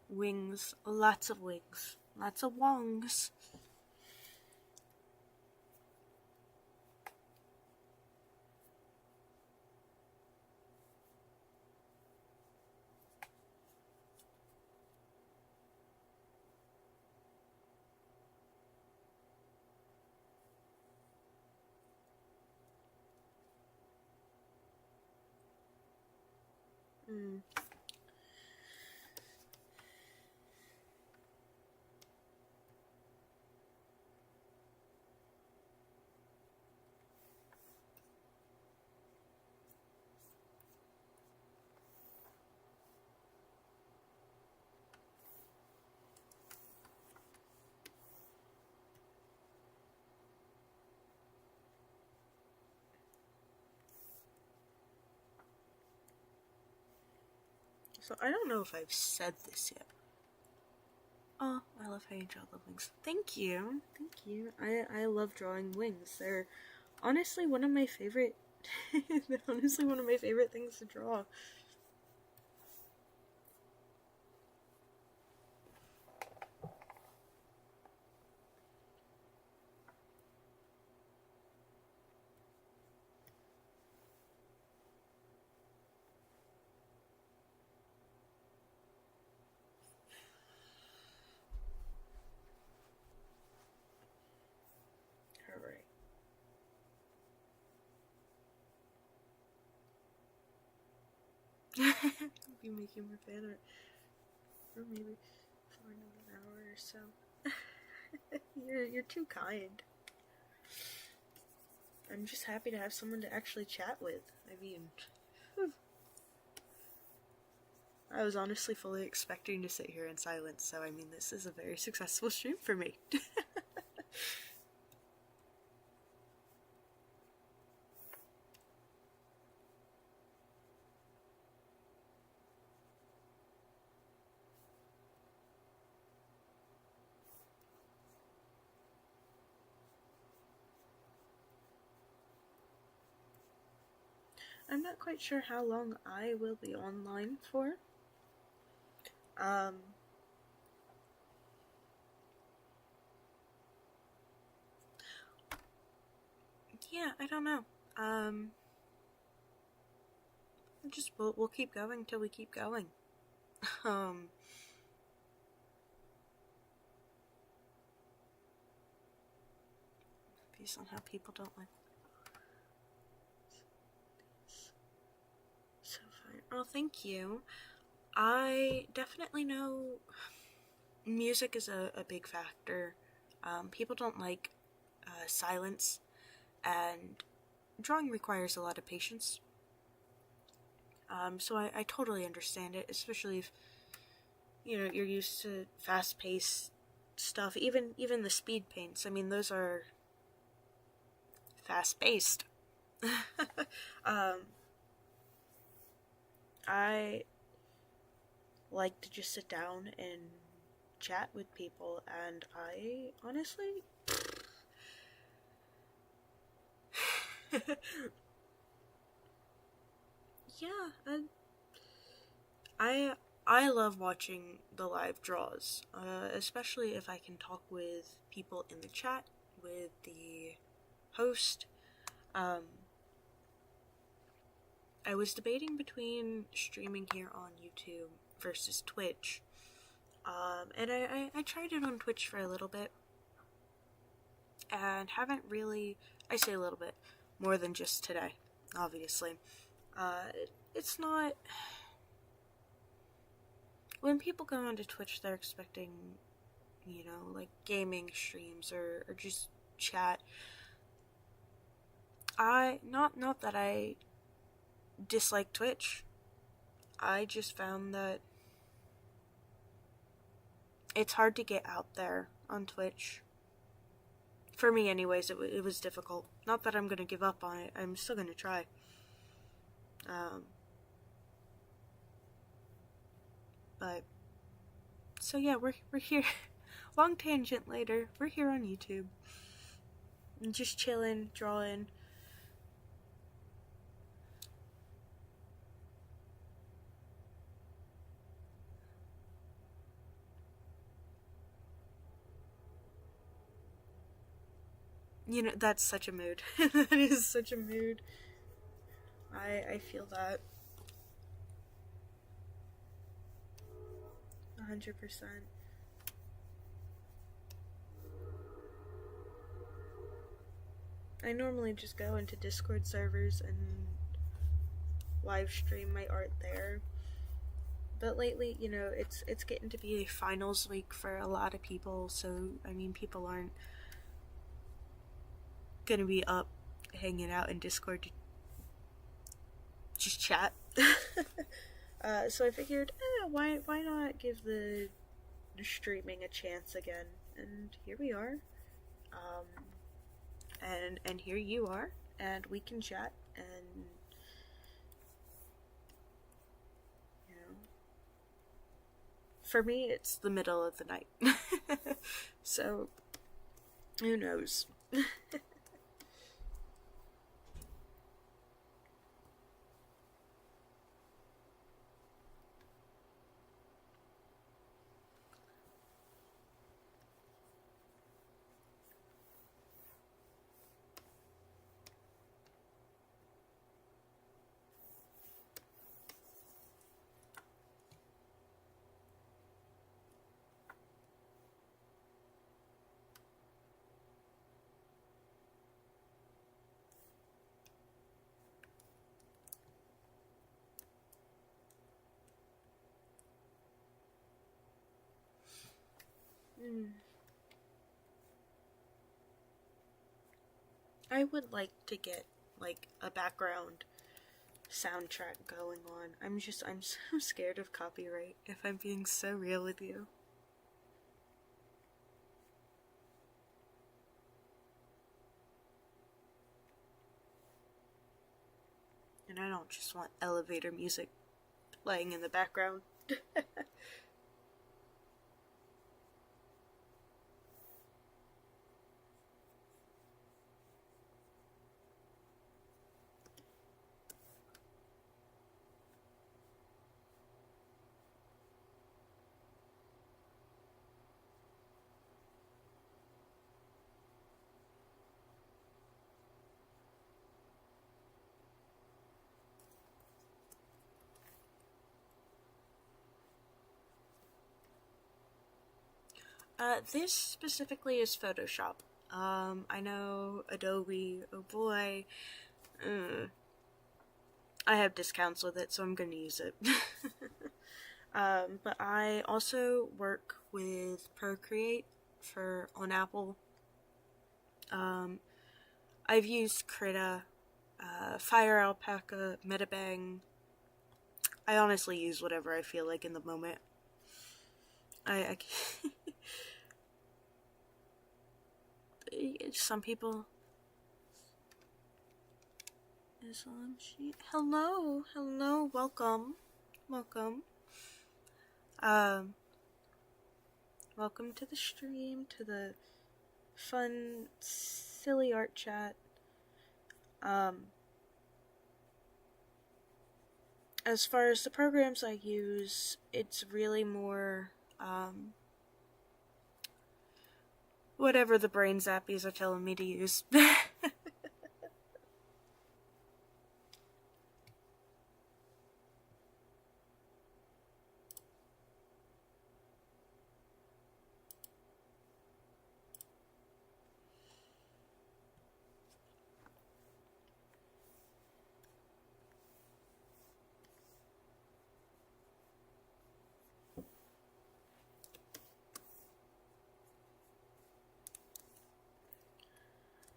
Wings, lots of wings, lots of wongs. So I don't know if I've said this yet. Oh, I love how you draw the wings. Thank you. Thank you. I love drawing wings. They're honestly one of my favorite they're honestly one of my favorite things to draw. Alright. I'll be making more fan art. Or maybe for another hour or so. You're too kind. I'm just happy to have someone to actually chat with. I mean, I was honestly fully expecting to sit here in silence, so I mean, this is a very successful stream for me. I'm not quite sure how long I will be online for. Um, yeah, I don't know. Just we'll keep going till we keep going. Um, based on how people don't like. So fine. Oh, thank you. I definitely know music is a big factor. People don't like silence, and drawing requires a lot of patience. So I totally understand it, especially if you're used to fast paced stuff. Even the speed paints. I mean, those are fast paced. um, I like to just sit down and chat with people, and I honestly, yeah, I love watching the live draws, especially if I can talk with people in the chat, with the host. Um, I was debating between streaming here on YouTube versus Twitch, and I tried it on Twitch for a little bit, and haven't really. I say a little bit more than just today, obviously. It's not. When people go onto Twitch, they're expecting, like gaming streams or just chat. Not that I dislike Twitch. I just found that it's hard to get out there on Twitch. For me, anyways, it was difficult. Not that I'm gonna give up on it. I'm still gonna try. Um, but so yeah, we're here. Long tangent later. We're here on YouTube, and just chilling, drawing. That's such a mood. That is such a mood. I feel that 100%. I normally just go into Discord servers and live stream my art there. But lately, it's getting to be a finals week for a lot of people, so I mean people aren't gonna be up hanging out in Discord to just chat. So I figured, why not give the streaming a chance again? And here we are. And here you are, and we can chat, and for me it's the middle of the night. So who knows. I would like to get like a background soundtrack going on. I'm so scared of copyright, if I'm being so real with you. And I don't just want elevator music playing in the background. This specifically is Photoshop. I know Adobe, oh boy. I have discounts with it, so I'm gonna use it. But I also work with Procreate on Apple. I've used Krita, Fire Alpaca, Metabang. I honestly use whatever I feel like in the moment. I some people. Hello, welcome. Um, Welcome to the stream, to the fun, silly art chat. As far as the programs I use, it's really more, whatever the brain zappies are telling me to use.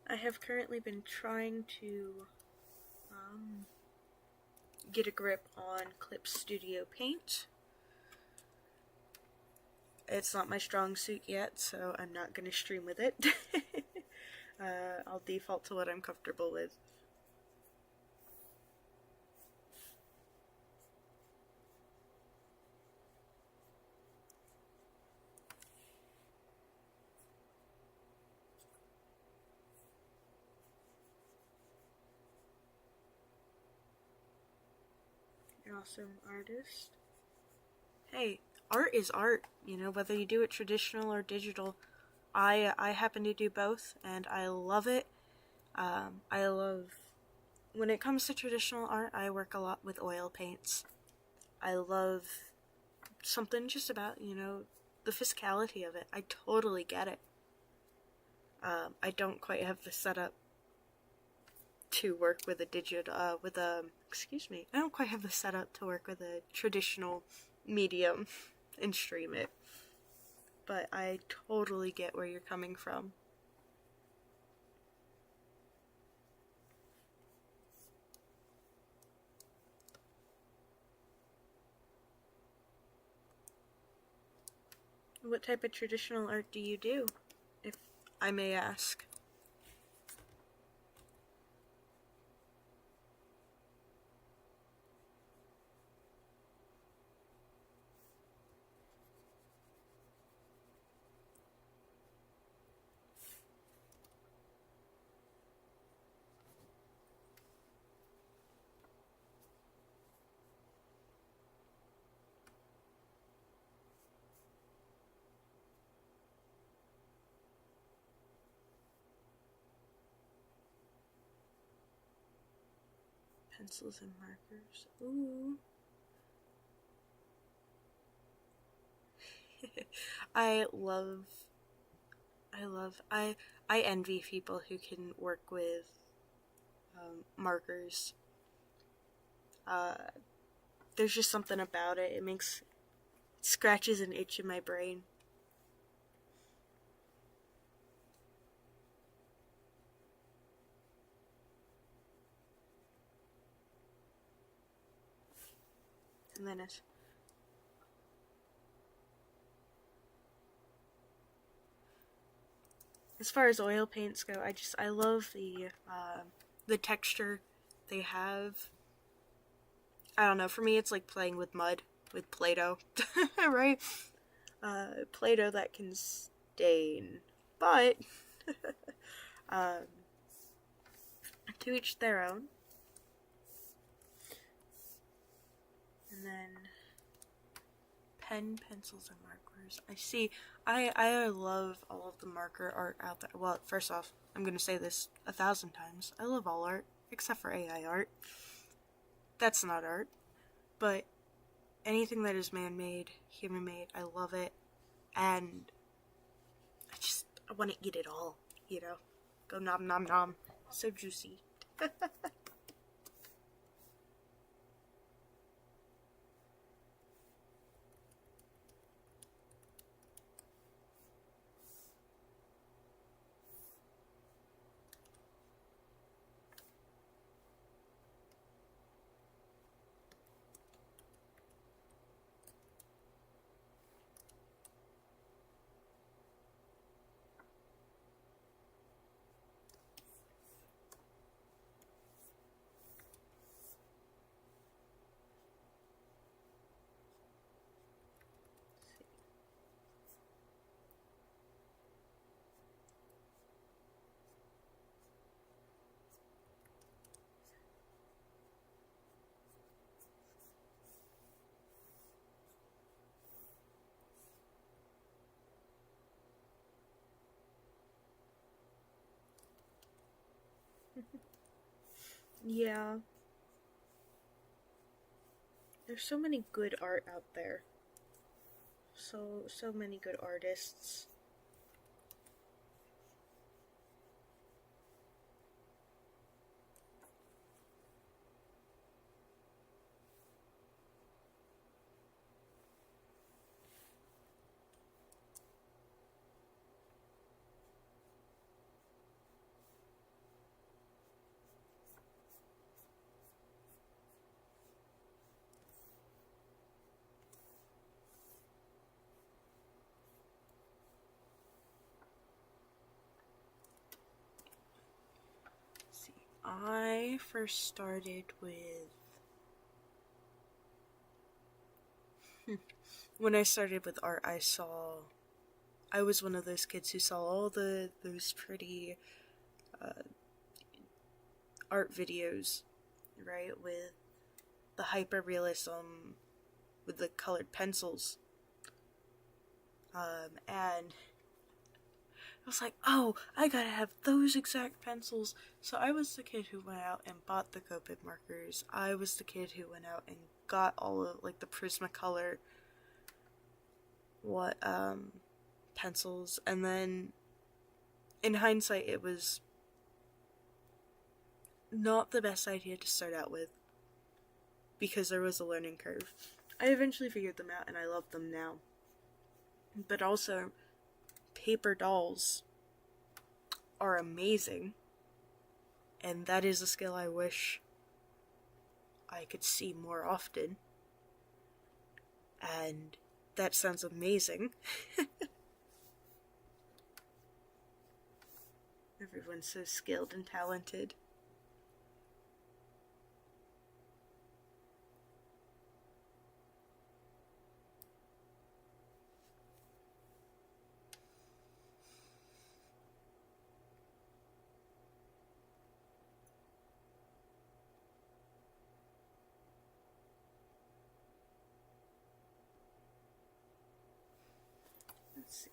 I have currently been trying to get a grip on Clip Studio Paint. It's not my strong suit yet, so I'm not going to stream with it. I'll default to what I'm comfortable with. Awesome artist. Hey, art is art, you know, whether you do it traditional or digital. I happen to do both, and I love it. When it comes to traditional art, I work a lot with oil paints. I love something just about, you know, the physicality of it. I totally get it. I don't quite have the setup to work with a I don't quite have the setup to work with a traditional medium and stream it. But I totally get where you're coming from. What type of traditional art do you do, if I may ask? Pencils and markers. Ooh. I envy people who can work with markers. There's just something about it. It scratches an itch in my brain. And then as far as oil paints go, I love the texture they have. I don't know, for me it's like playing with mud, with Play-Doh, right? Play-Doh that can stain, but to each their own. And then pencils, and markers. I see. I love all of the marker art out there. Well, first off, I'm gonna say this 1,000 times. I love all art, except for AI art. That's not art. But anything that is man-made, human-made, I love it. And I want to eat it all, you know? Go nom nom nom. So juicy. Yeah. There's so many good art out there. So many good artists. Let's see. I first started with when I started with art, I was one of those kids who saw all those pretty art videos, right, with the hyper realism, with the colored pencils, and I was like, oh, I gotta have those exact pencils. So I was the kid who went out and bought the Copic markers. I was the kid who went out and got all of like the Prismacolor pencils, and then in hindsight it was not the best idea to start out with because there was a learning curve. I eventually figured them out and I love them now. But also, paper dolls are amazing, and that is a skill I wish I could see more often. And that sounds amazing. Everyone's so skilled and talented. Let's see.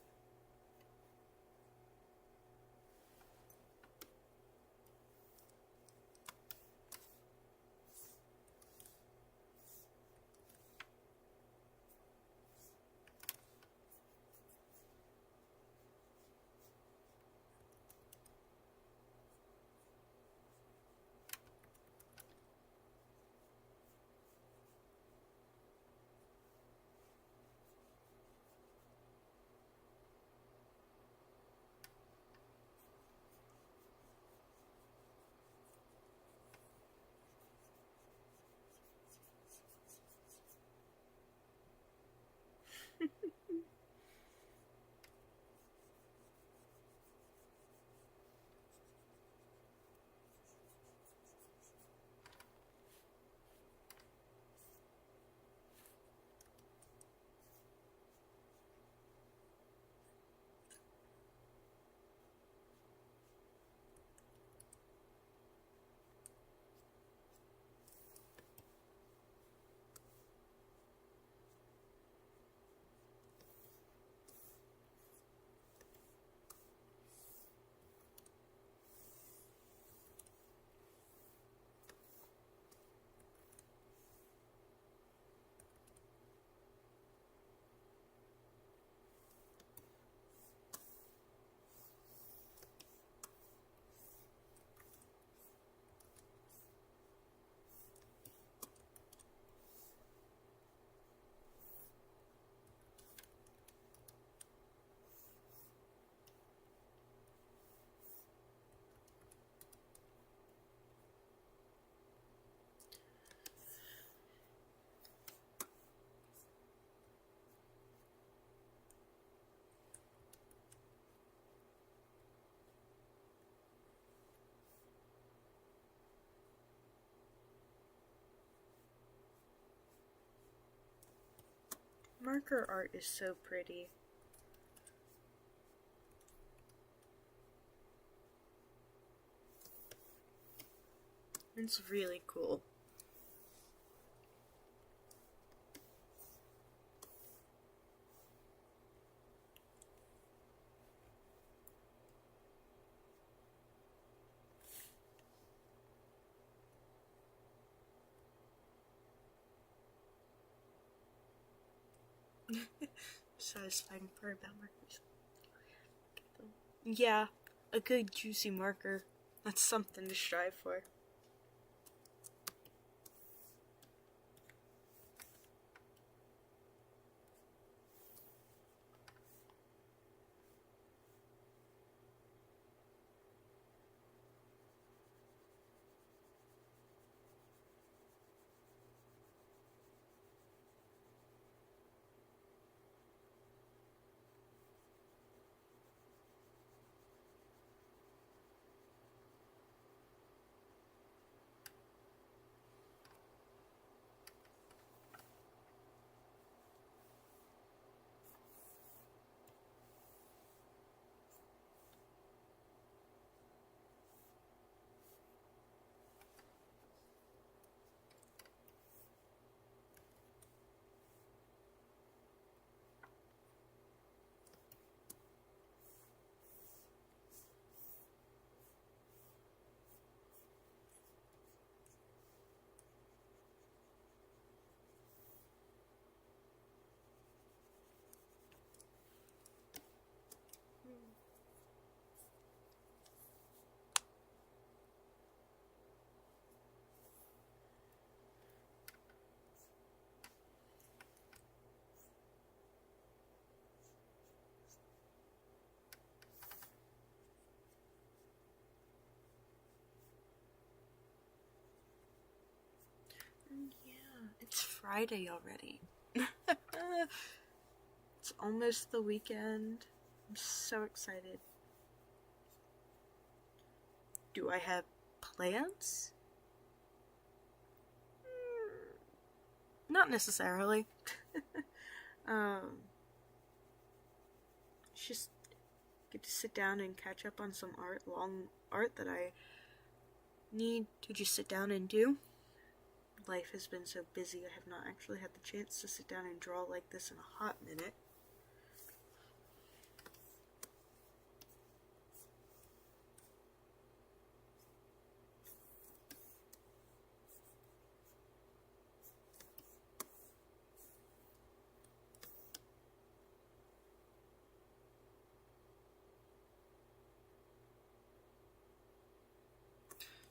Marker art is so pretty. It's really cool. Satisfying part about markers. Yeah, a good juicy marker. That's something to strive for. Yeah, it's Friday already. It's almost the weekend. I'm so excited. Do I have plans? Not necessarily. um, just get to sit down and catch up on some long art that I need to just sit down and do. Life has been so busy, I have not actually had the chance to sit down and draw like this in a hot minute.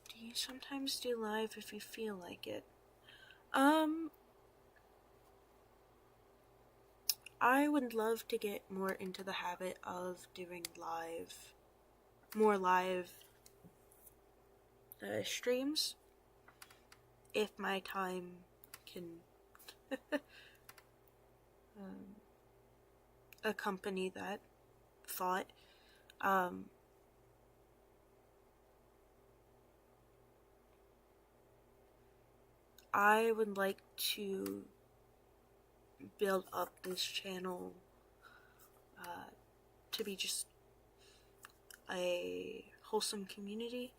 Do you sometimes do live if you feel like it? I would love to get more into the habit of doing more live streams, if my time can accompany that thought. I would like to build up this channel to be just a wholesome community,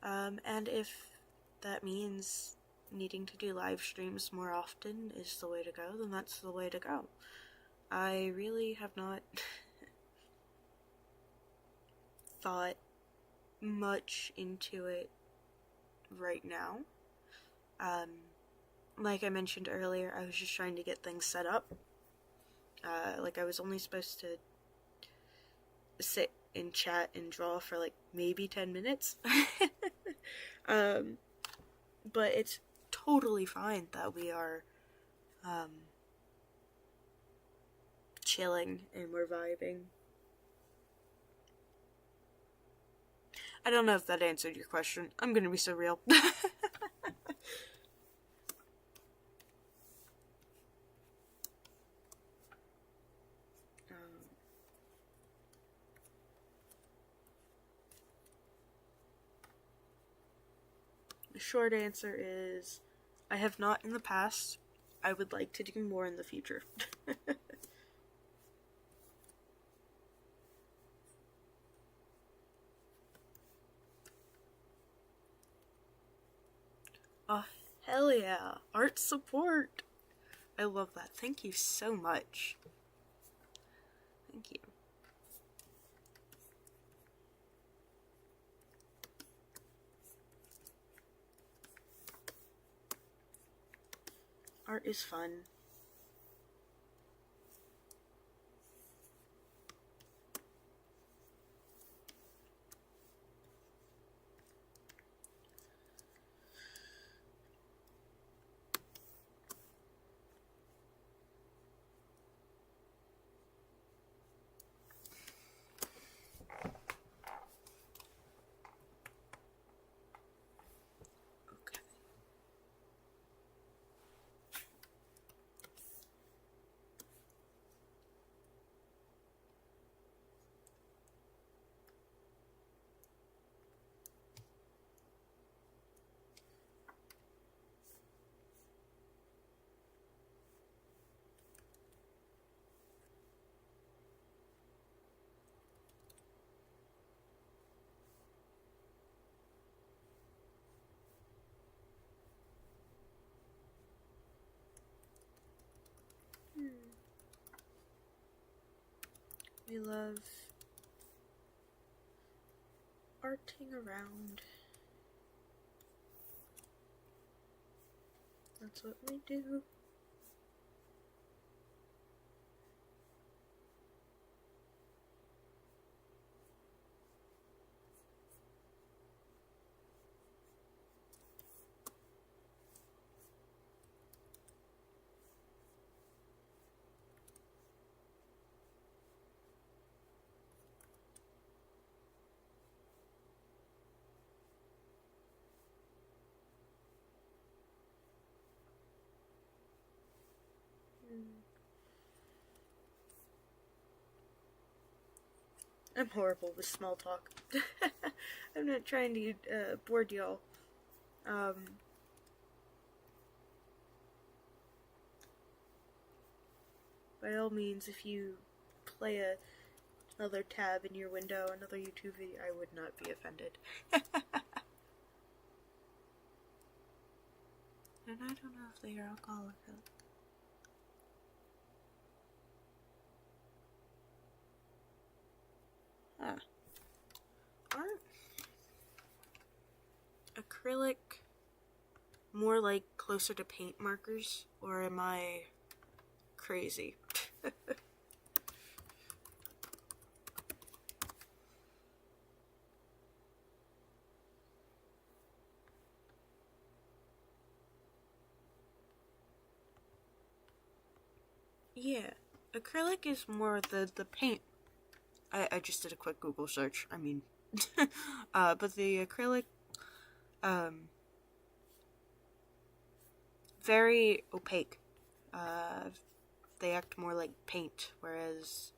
and if that means needing to do live streams more often is the way to go, then that's the way to go. I really have not thought much into it right now. Like I mentioned earlier, I was just trying to get things set up. Like I was only supposed to sit and chat and draw for like maybe 10 minutes. But it's totally fine that we are chilling and we're vibing. I don't know if that answered your question. I'm gonna be so real. The short answer is I have not in the past. I would like to do more in the future. Oh, hell yeah. Art support. I love that. Thank you so much. Thank you. Art is fun. We love arting around. That's what we do. I'm horrible with small talk. I'm not trying to board y'all. By all means, if you play another tab in your window, another YouTube video, I would not be offended. And I don't know if they are alcoholic. Huh. Aren't acrylic more like closer to paint markers, or am I crazy? Yeah, acrylic is more the paint. I just did a quick Google search. I mean, but the acrylic, very opaque. They act more like paint, whereas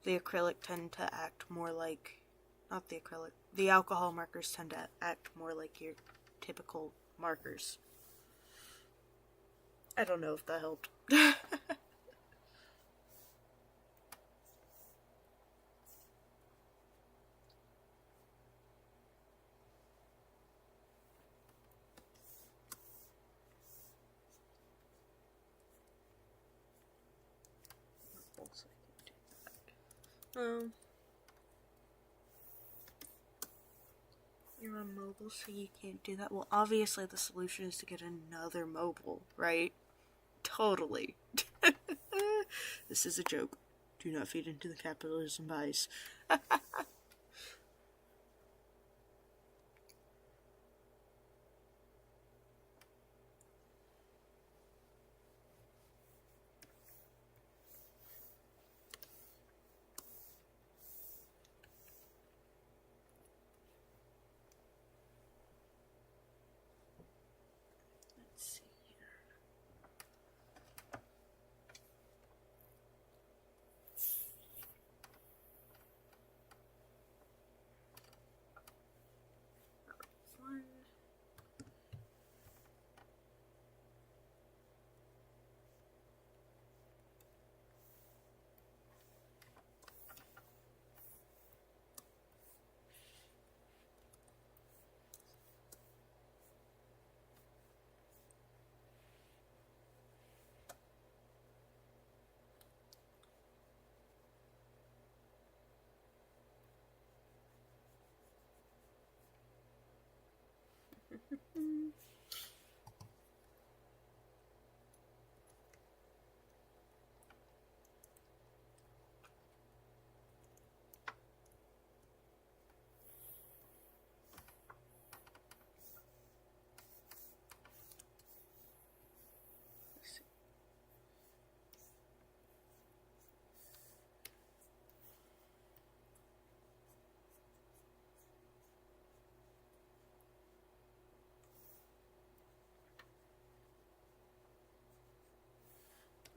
the acrylic tend to act more like, not the acrylic, the alcohol markers tend to act more like your typical markers. I don't know if that helped. You're on mobile, so you can't do that. Well, obviously the solution is to get another mobile, right? Totally. This is a joke. Do not feed into the capitalism bias. Let's see here.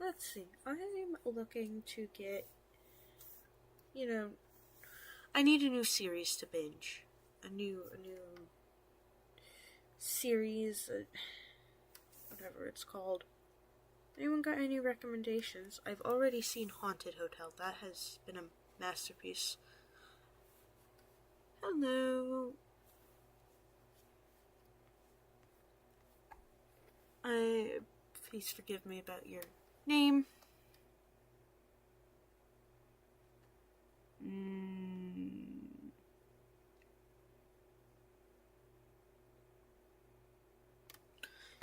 let's see. I'm looking to get, I need a new series to binge. A new series, whatever it's called. Anyone got any recommendations? I've already seen Haunted Hotel. That has been a masterpiece. Hello. Please forgive me about your name.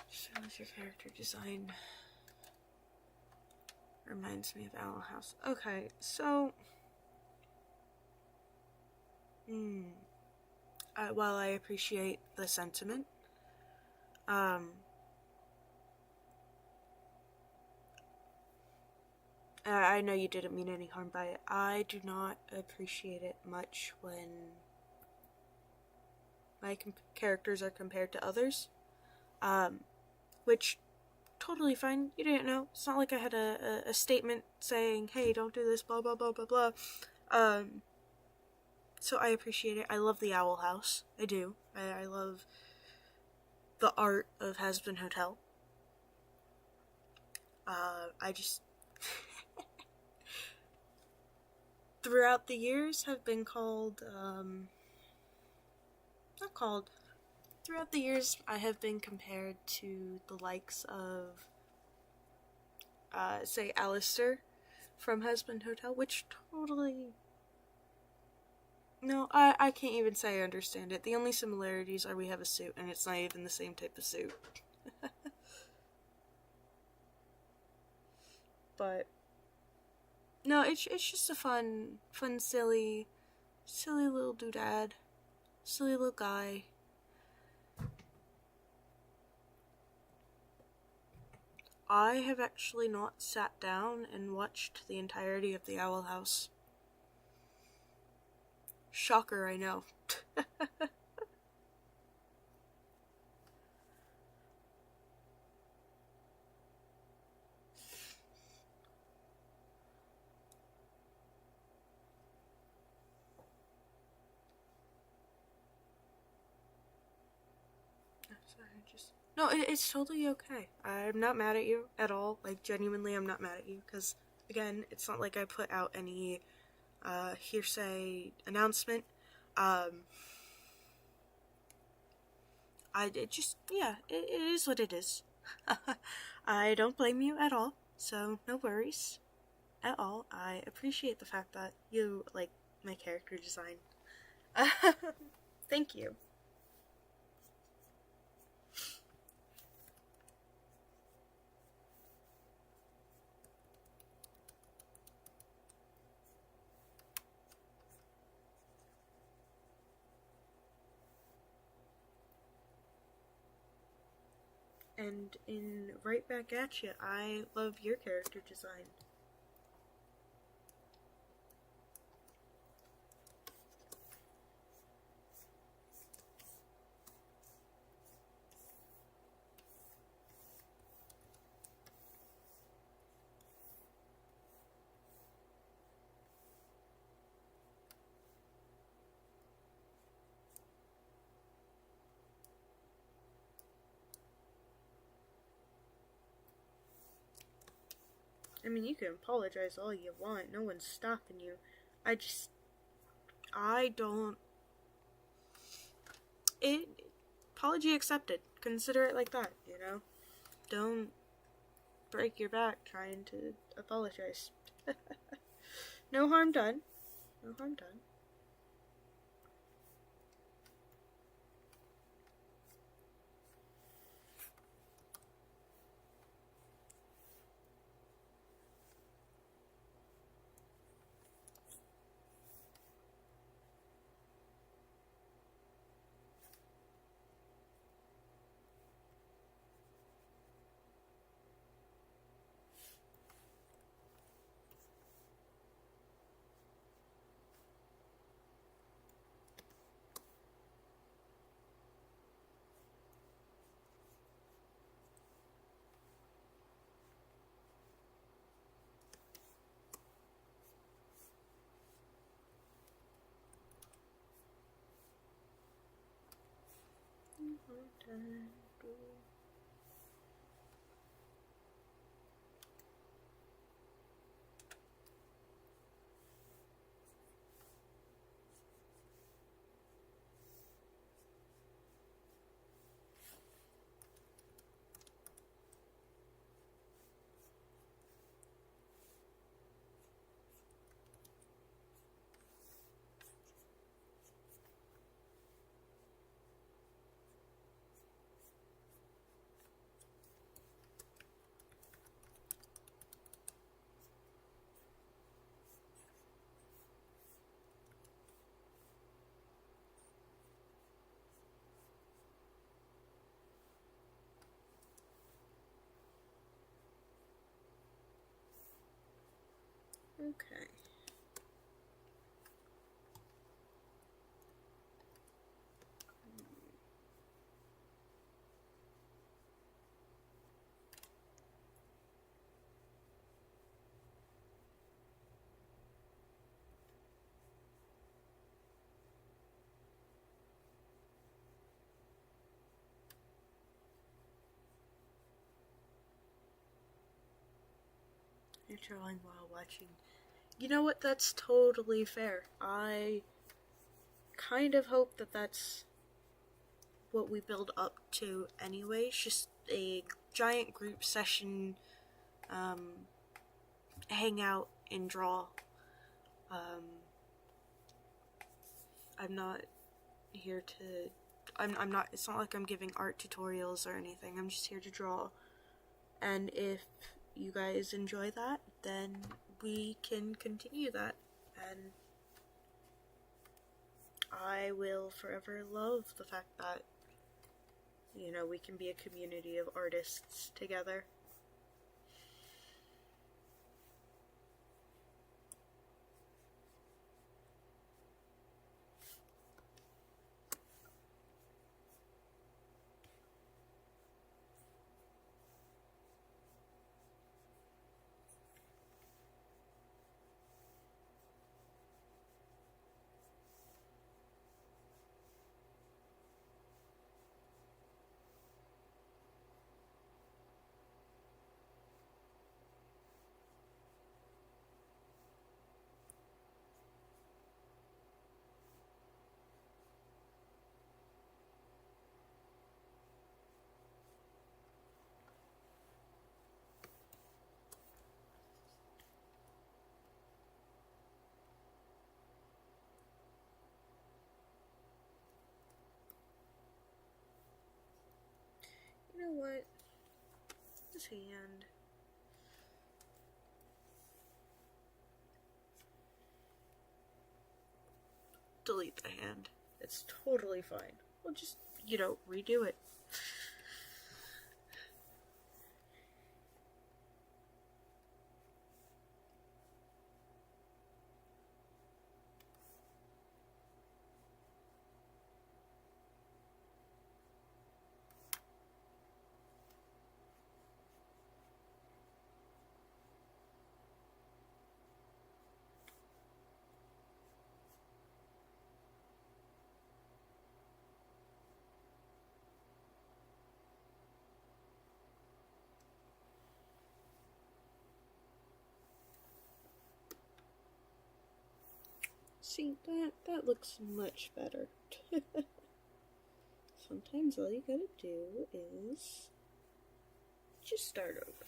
Shows your character design. Reminds me of Owl House. Okay, so while I appreciate the sentiment, I know you didn't mean any harm by it. I do not appreciate it much when my characters are compared to others, which totally fine. You didn't know. It's not like I had a statement saying, hey, don't do this, blah, blah, blah, blah, blah. So I appreciate it. I love the Owl House. I do. I love the art of Hazbin Hotel. I just... throughout the years have been called, throughout the years I have been compared to the likes of, say, Alistair from Husband Hotel, which totally... No, I can't even say I understand it. The only similarities are we have a suit, and it's not even the same type of suit. But... no, it's just a fun, silly little doodad. Silly little guy. I have actually not sat down and watched the entirety of the Owl House. Shocker, I know. No, it's totally okay. I'm not mad at you at all. Like, genuinely, I'm not mad at you. Because, again, it's not like I put out any hearsay announcement. It is what it is. I don't blame you at all. So, no worries at all. I appreciate the fact that you like my character design. Thank you. And in right back at you, I love your character design. I mean, you can apologize all you want. No one's stopping you. I don't... Apology accepted. Consider it like that, you know? Don't break your back trying to apologize. No harm done. No harm done. Okay. You're drawing while watching. You know what? That's totally fair. I kind of hope that that's what we build up to anyway. It's just a giant group session, hang out and draw. I'm not here to. I'm not. It's not like I'm giving art tutorials or anything. I'm just here to draw. And if you guys enjoy that, then we can continue that. And I will forever love the fact that, you know, we can be a community of artists together. You know what? His hand. Delete the hand. It's totally fine. We'll just, you know, redo it. See, that looks much better. Sometimes all you gotta do is just start over.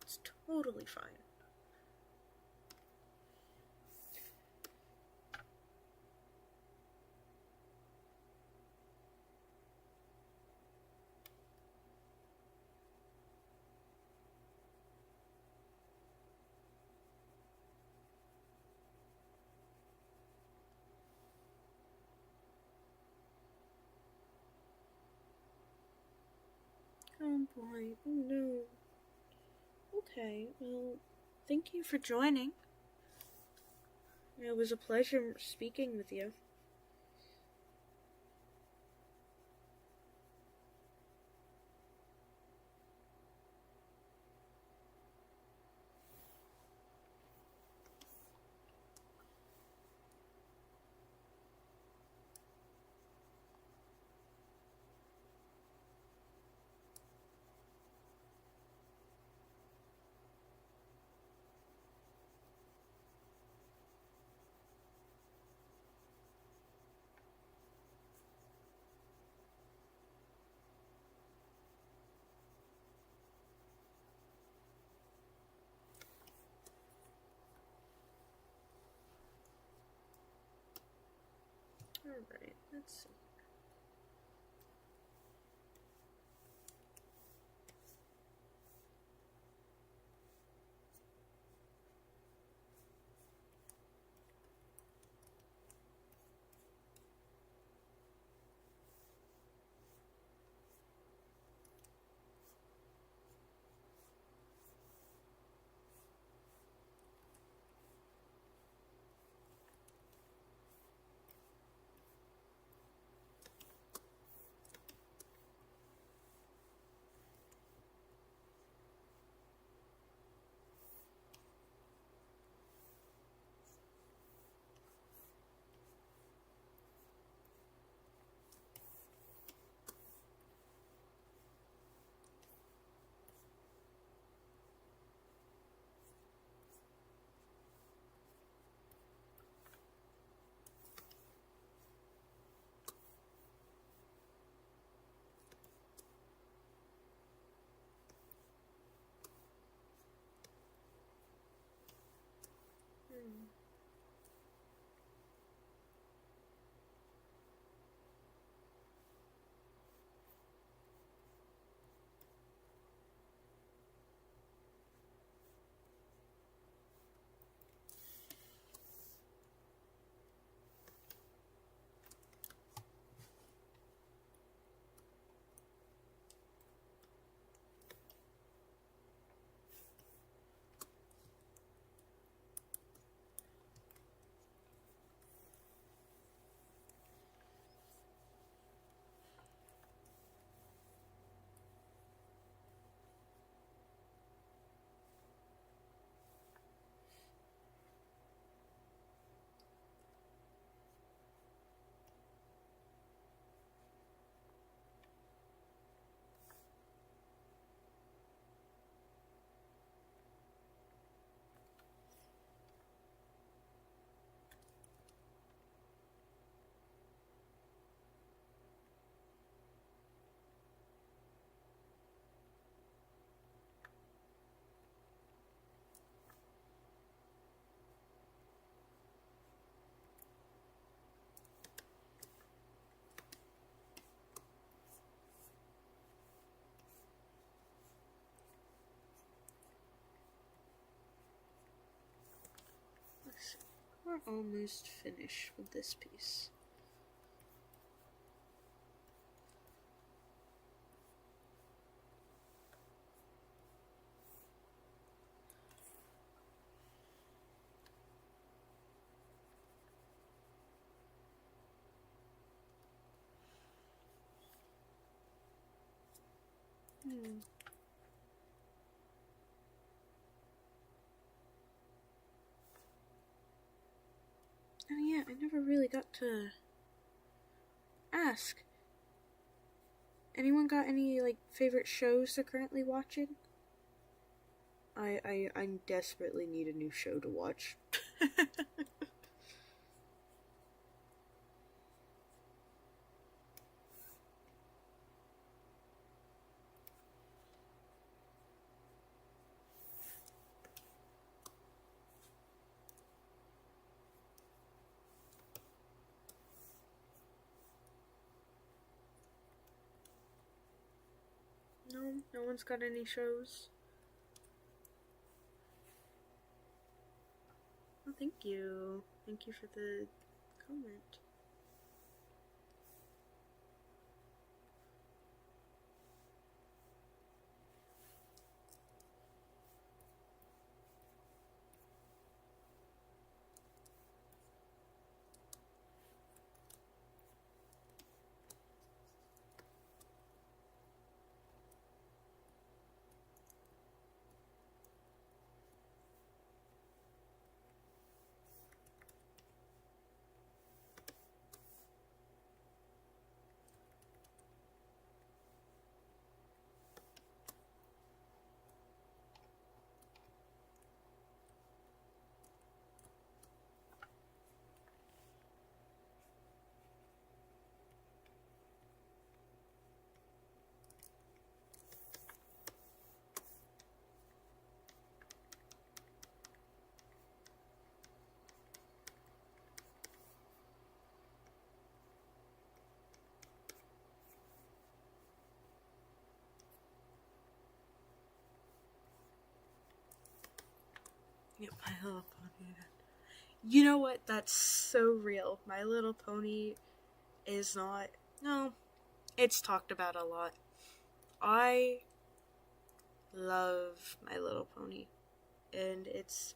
It's totally fine. Oh boy, oh no. Okay, well, thank you for joining. It was a pleasure speaking with you. Alright, let's see. We're almost finished with this piece. Oh yeah, I never really got to ask. Anyone got any, like, favorite shows they're currently watching? I desperately need a new show to watch. No one's got any shows? Oh, thank you. Thank you for the comment. Yep, My Little Pony. You know what? That's so real. My Little Pony is not. No, it's talked about a lot. I love My Little Pony, and it's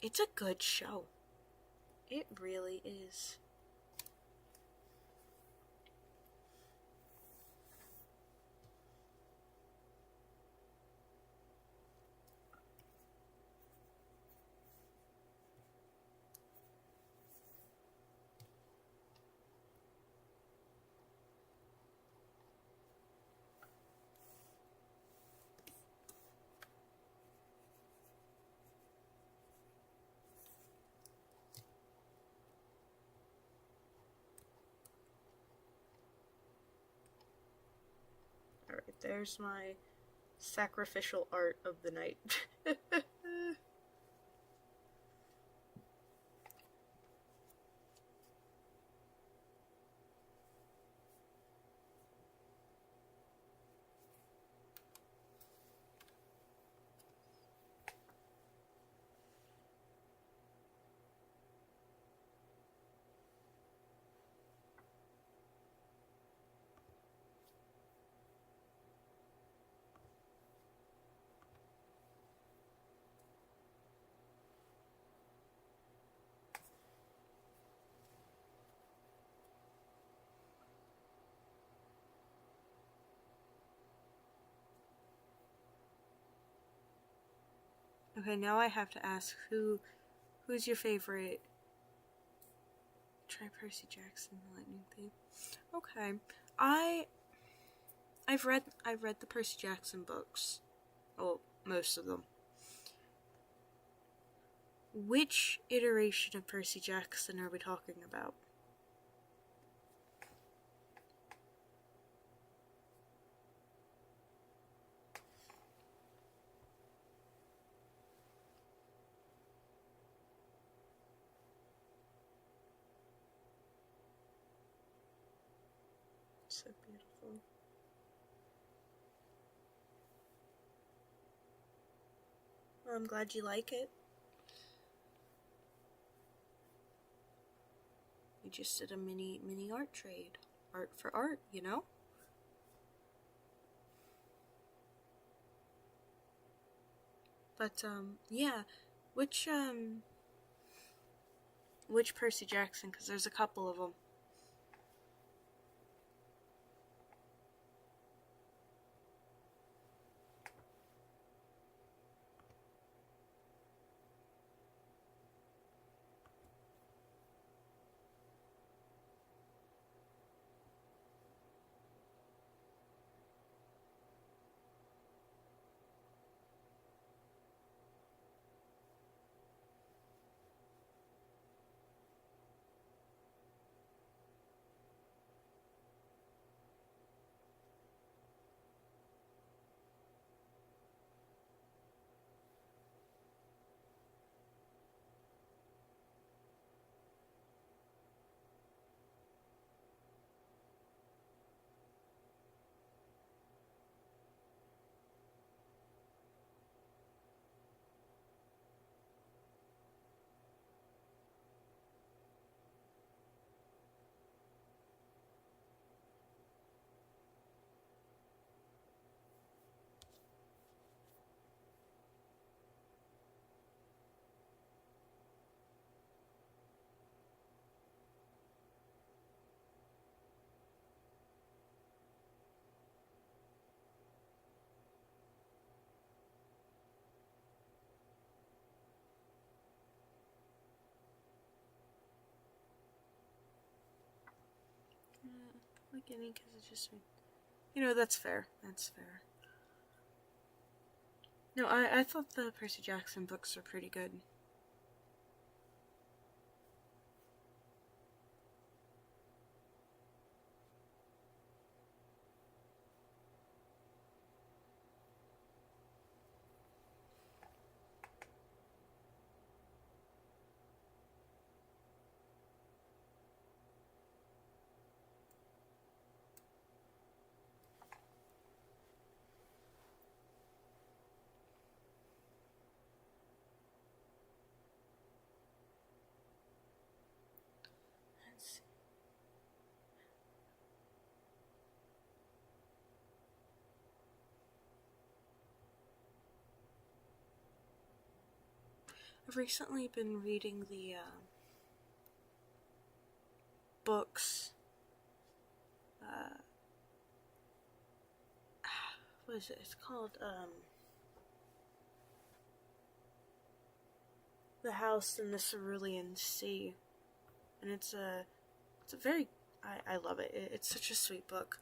a good show. It really is. Alright, there's my sacrificial art of the night. Okay, now I have to ask who's your favorite? Try Percy Jackson, the Lightning Thief. Okay, I've read the Percy Jackson books. Oh, most of them. Which iteration of Percy Jackson are we talking about? So beautiful. Well, I'm glad you like it. We just did a mini art trade. Art for art, you know? But yeah, which which Percy Jackson, cuz there's a couple of them. Like any, because it's just, you know, that's fair. That's fair. No, I thought the Percy Jackson books were pretty good. I've recently been reading the books. What is it? It's called The House in the Cerulean Sea, and it's a very I love it. It's such a sweet book.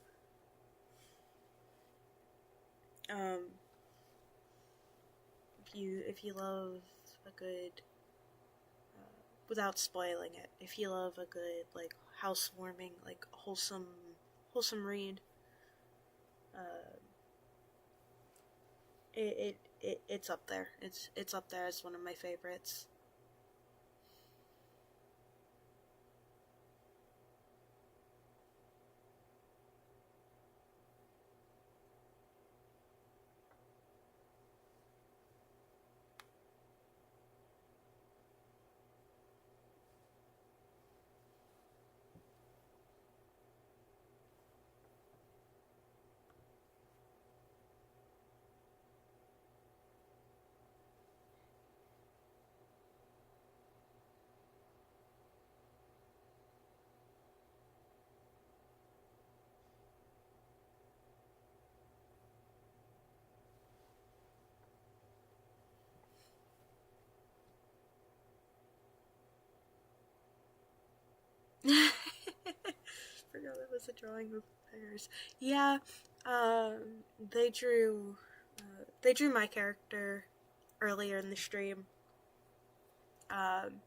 If you love a good without spoiling it, if you love a good like housewarming, like wholesome read, it's up there. It's up there as one of my favorites. Forgot that was a drawing of bears. Yeah, they drew my character earlier in the stream. And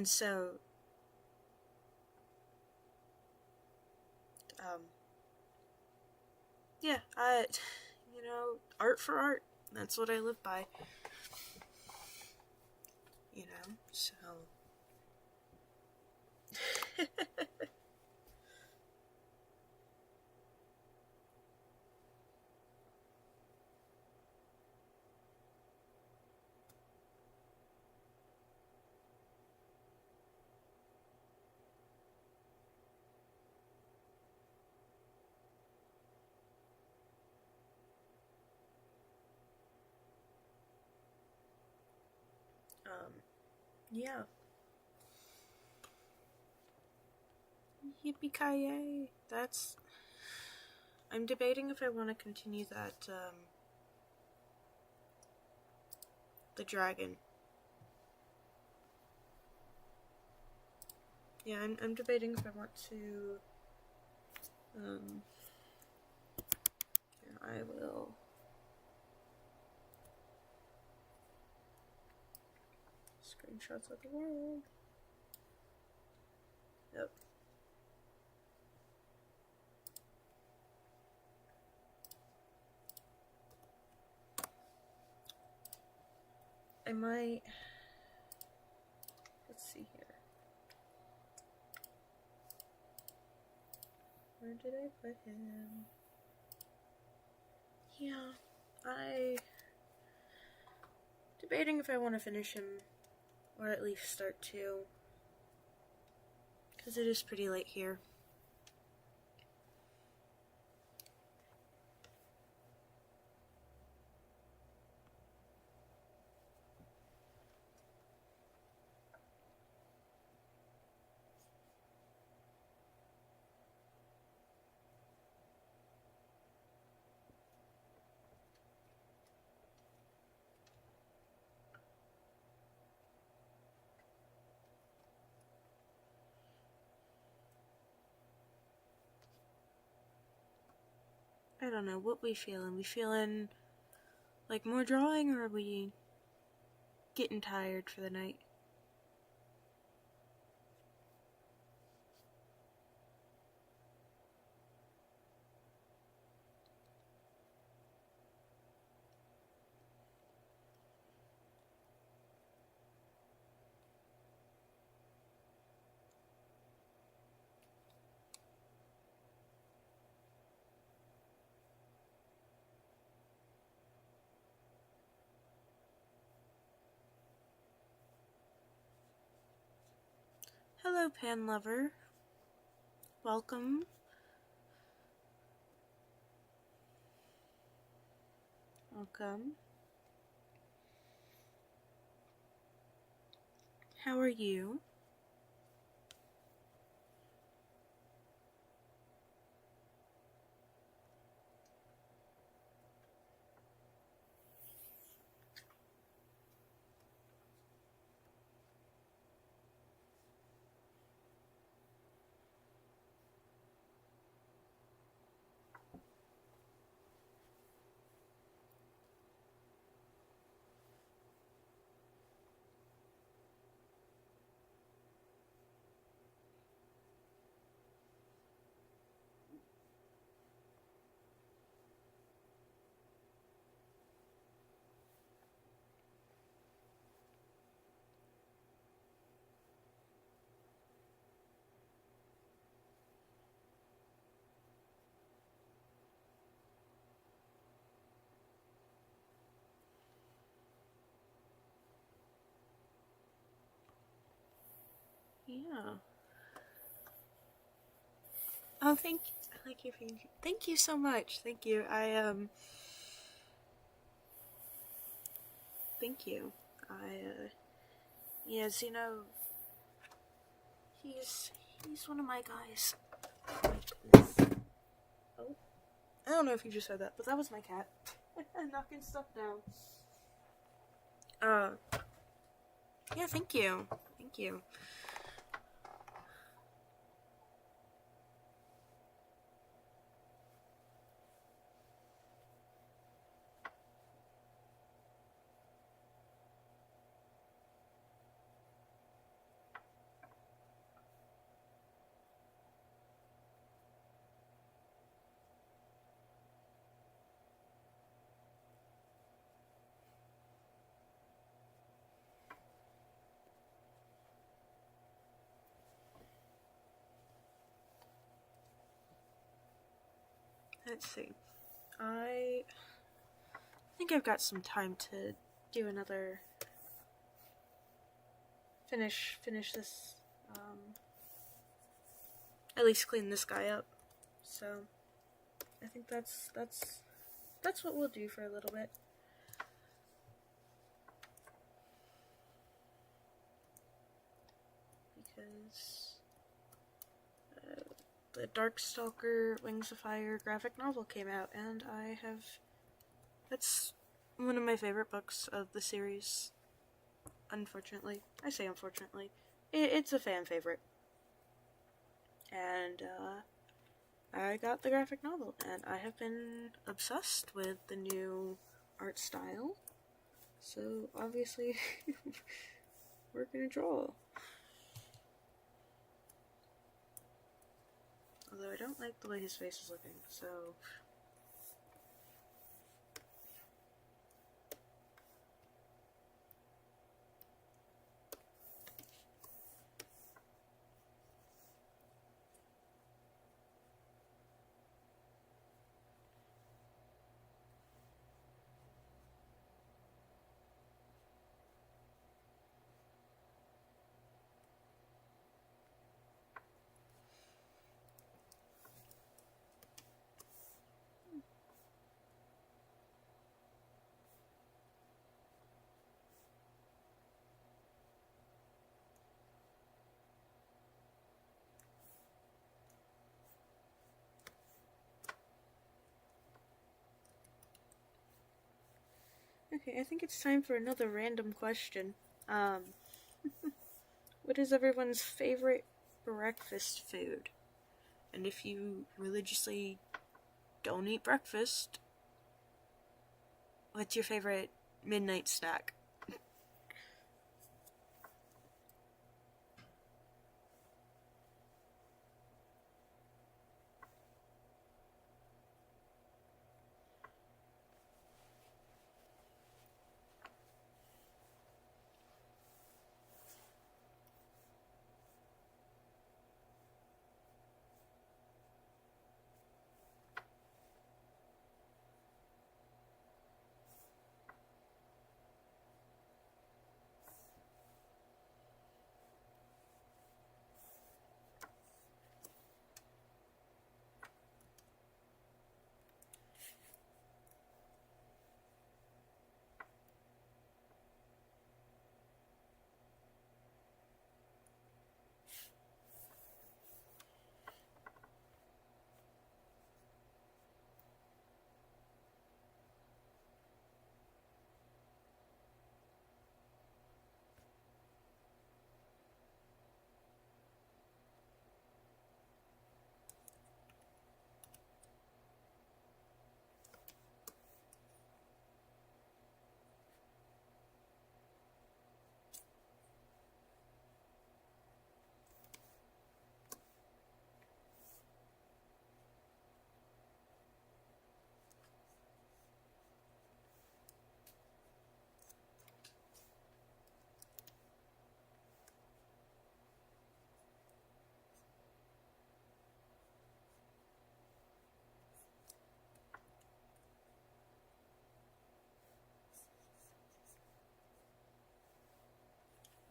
so, yeah, art for art. That's what I live by. So. Yeah. Yippee-ki-yay. I'm debating if I want to continue that, the dragon. Yeah, I'm debating if I want to, here, I will... Screenshots of the world. Yep. I might... Let's see here. Where did I put him? Yeah, debating if I want to finish him, or at least start to, because it is pretty late here. I don't know, what we feeling? We feeling like more drawing, or are we getting tired for the night? Hello, Pan Lover. Welcome. Welcome. How are you? Yeah. Oh, thank you, thank you so much. Thank you. Thank you. Yes, he's he's one of my guys. Oh my goodness. Oh, I don't know if you just heard that, but that was my cat knocking stuff down. Yeah, thank you, thank you. Let's see. I think I've got some time to do another. Finish this. At least clean this guy up. So I think that's what we'll do for a little bit. Because the Darkstalker Wings of Fire graphic novel came out, and that's one of my favorite books of the series. Unfortunately, I say unfortunately, it's a fan favorite, and I got the graphic novel, and I have been obsessed with the new art style. So obviously, we're gonna draw. Although I don't like the way his face is looking, so. Okay, I think it's time for another random question. What is everyone's favorite breakfast food? And if you religiously don't eat breakfast, what's your favorite midnight snack?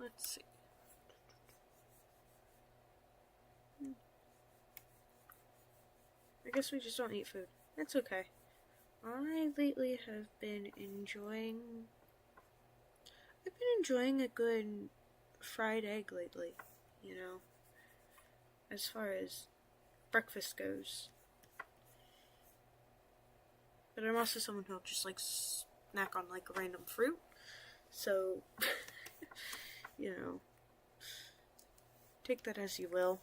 Let's see. I guess we just don't eat food. That's okay. I lately have been enjoying... I've been enjoying a good fried egg lately, you know, as far as breakfast goes. But I'm also someone who'll just like snack on like random fruit. So, you know, take that as you will.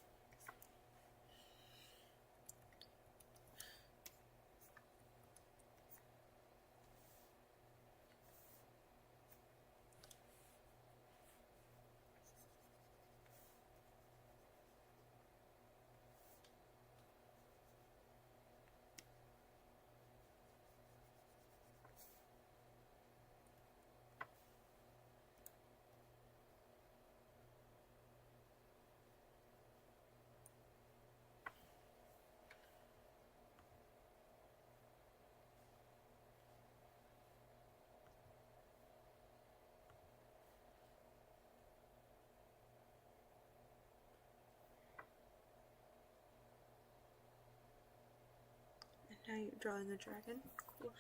Now you're drawing a dragon. Cool.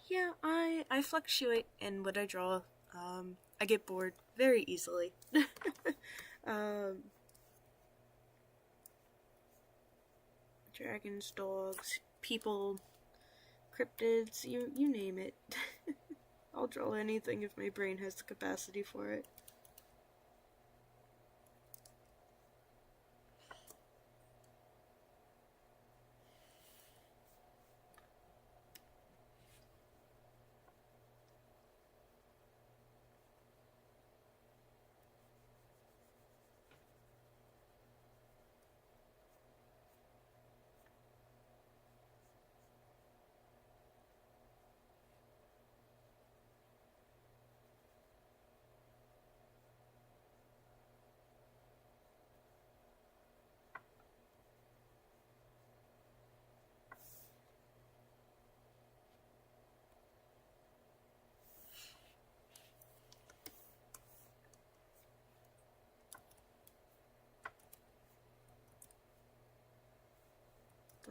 Yeah, I fluctuate in what I draw. I get bored very easily. Dragons, dogs, people, cryptids, you name it. I'll draw anything if my brain has the capacity for it.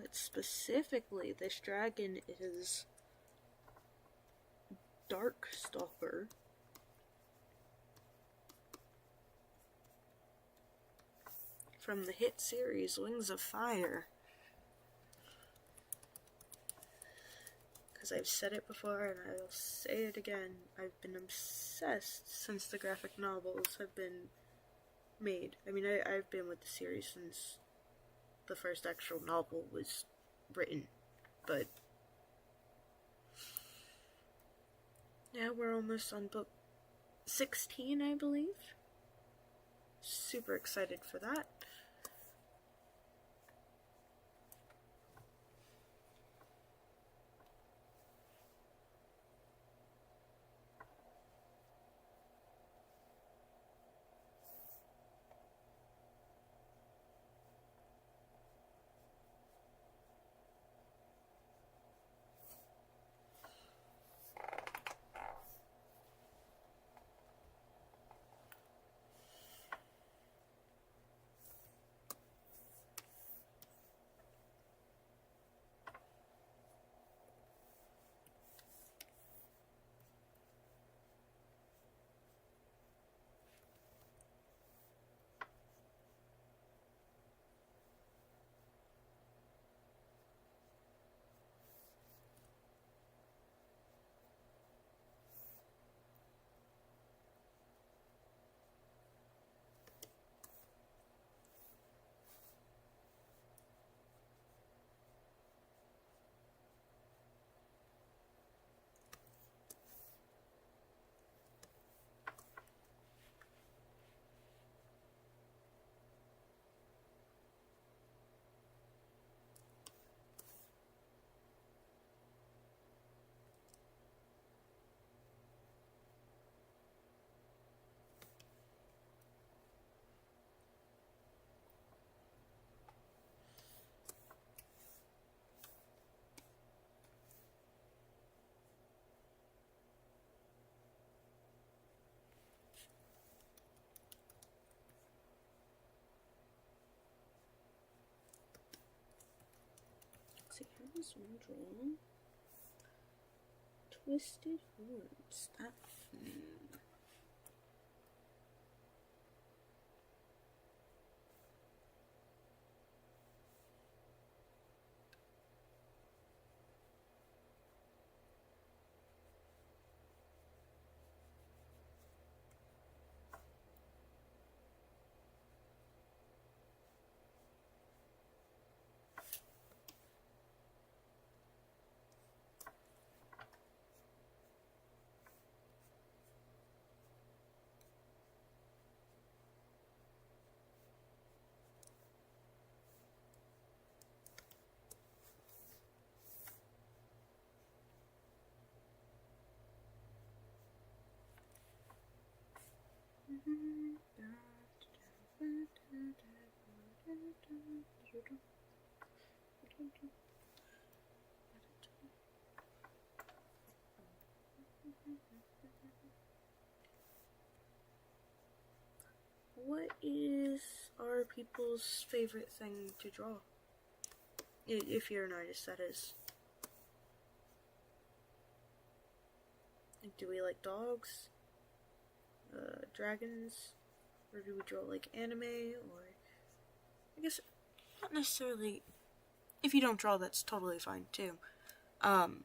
But specifically, this dragon is Darkstalker. From the hit series Wings of Fire. Because I've said it before and I'll say it again. I've been obsessed since the graphic novels have been made. I mean, I've been with the series since the first actual novel was written. But yeah, we're almost on book 16, I believe. Super excited for that. this one draw. Twisted horns. That. What is our people's favorite thing to draw? If you're an artist, that is. Do we like dogs? Dragons? Or do we draw like anime? Or I guess not necessarily. If you don't draw, that's totally fine too. I'm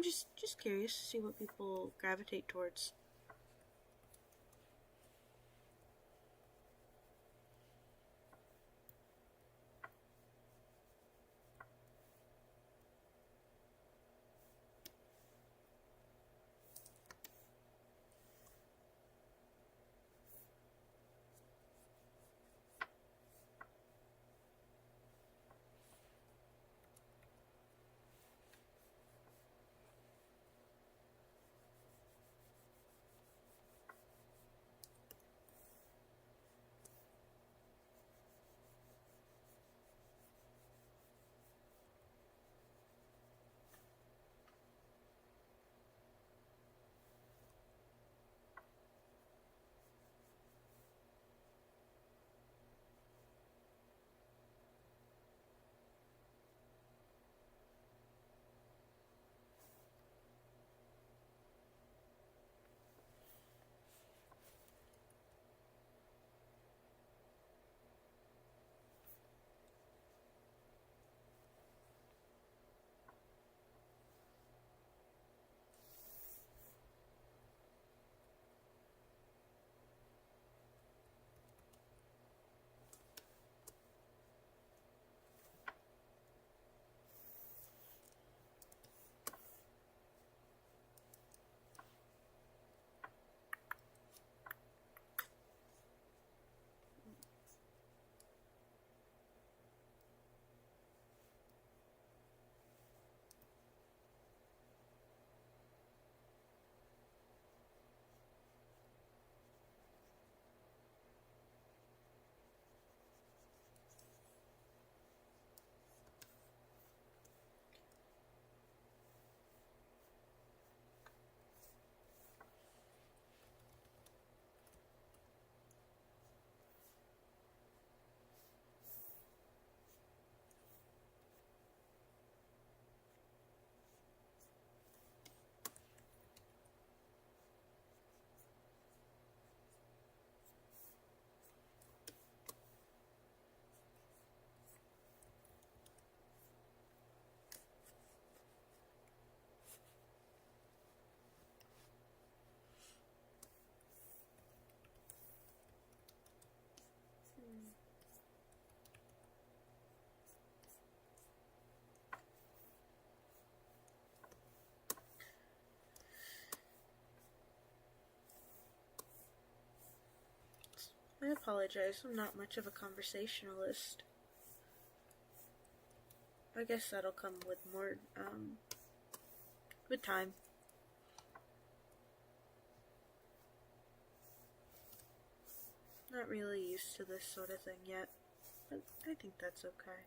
just curious to see what people gravitate towards. I apologize, I'm not much of a conversationalist. I guess that'll come with more, with time. Not really used to this sort of thing yet, but I think that's okay.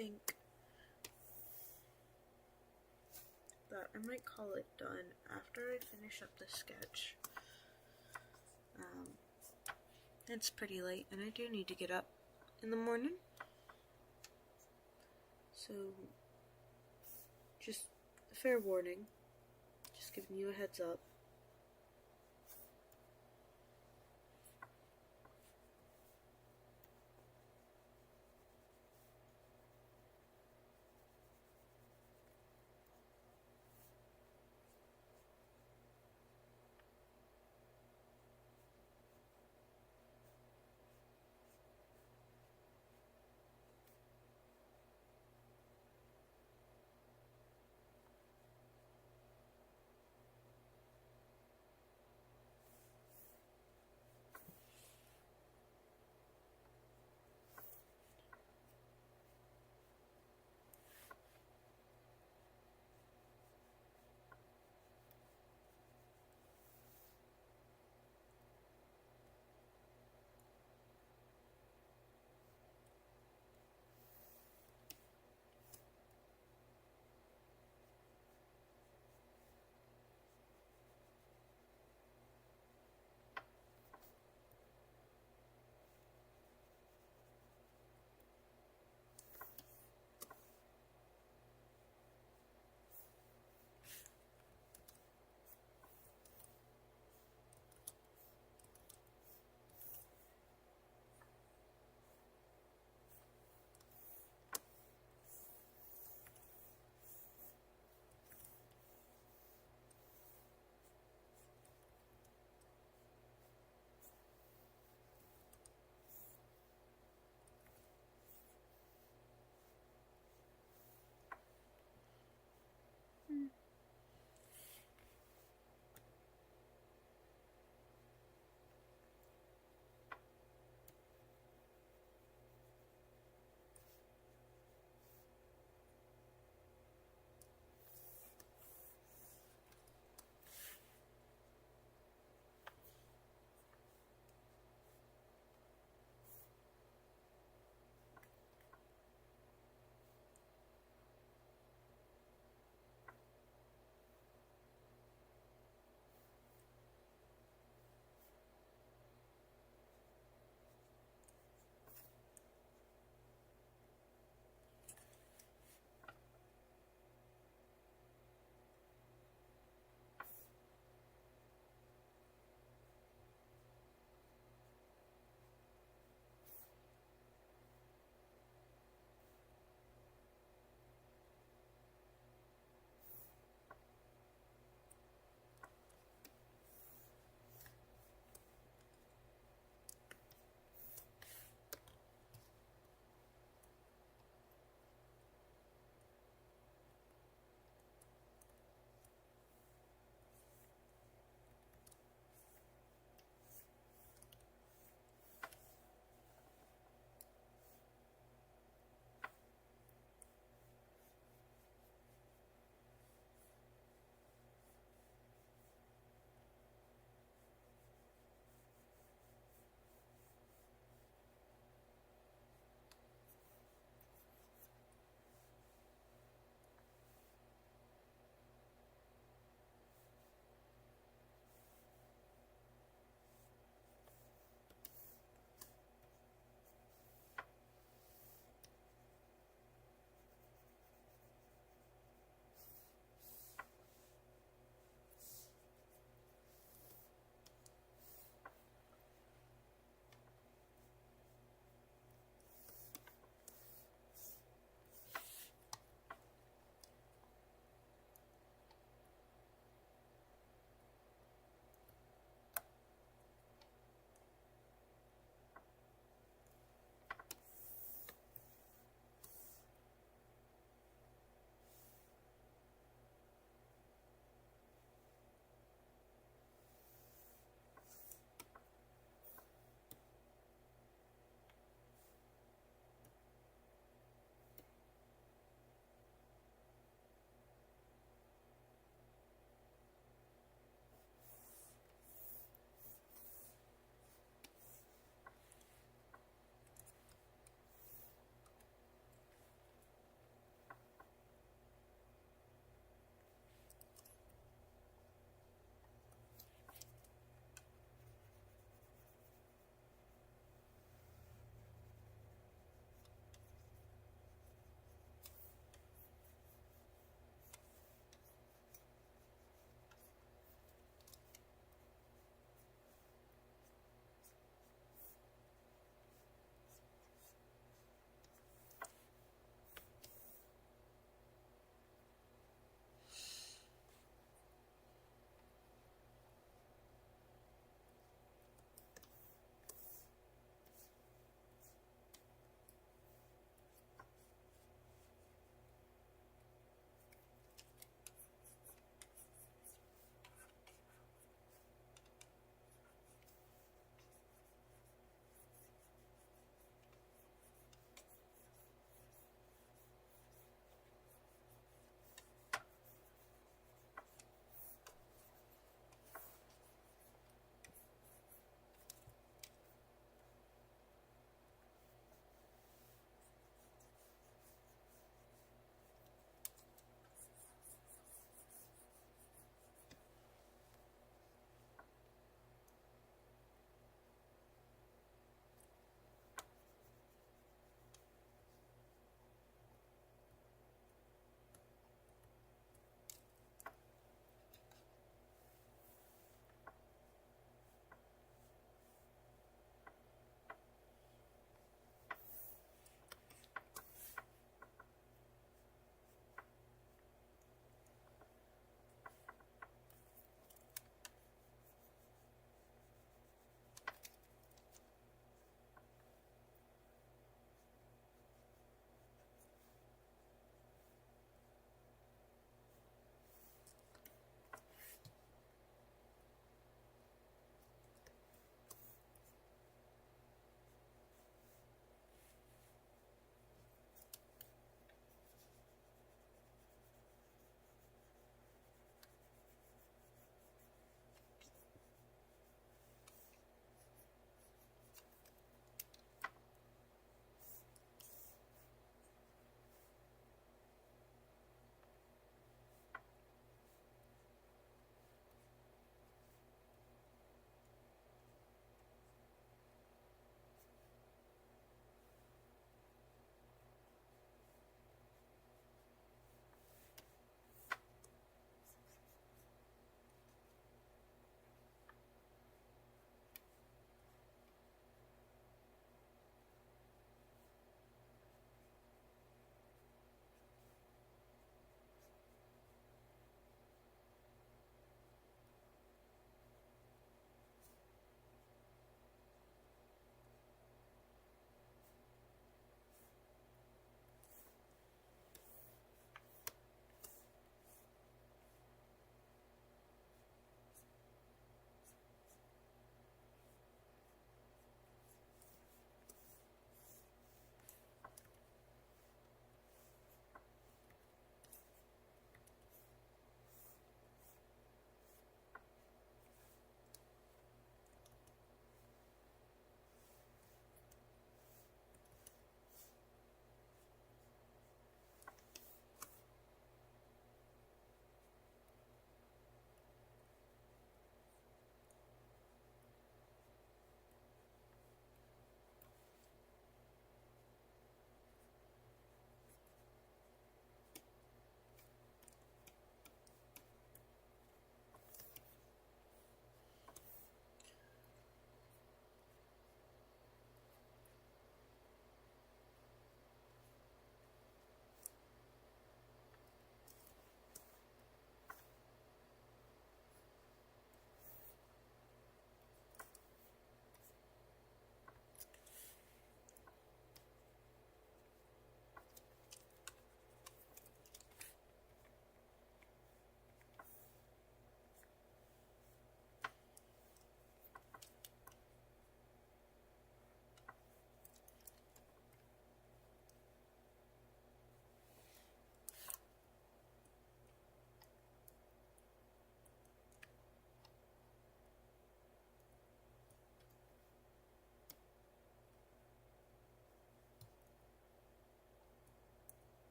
think that I might call it done after I finish up the sketch. It's pretty late and I do need to get up in the morning. So, just a fair warning. Just giving you a heads up.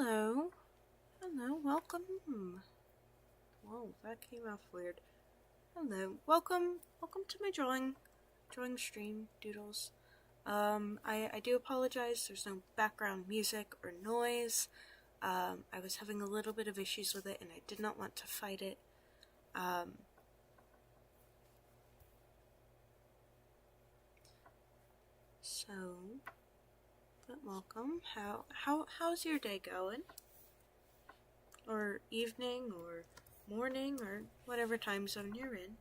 Hello. Hello, welcome. Whoa, that came off weird. Hello, welcome to my drawing stream, Doodles. I do apologize, there's no background music or noise. I was having a little bit of issues with it and I did not want to fight it. But welcome. How's your day going? Or evening, or morning, or whatever time zone you're in.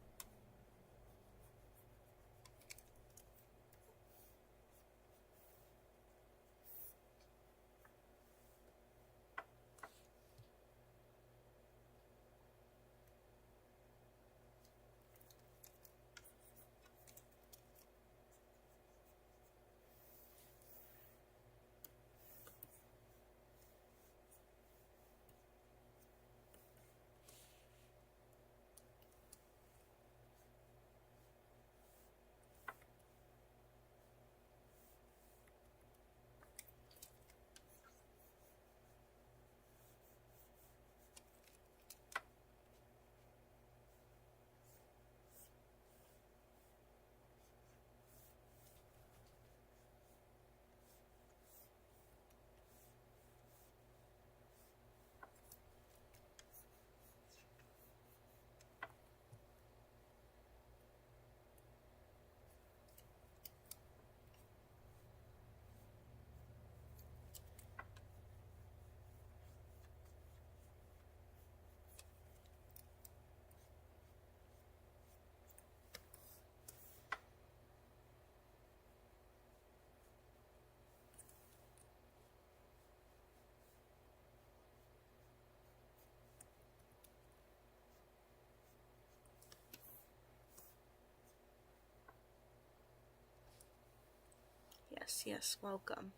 Yes, welcome.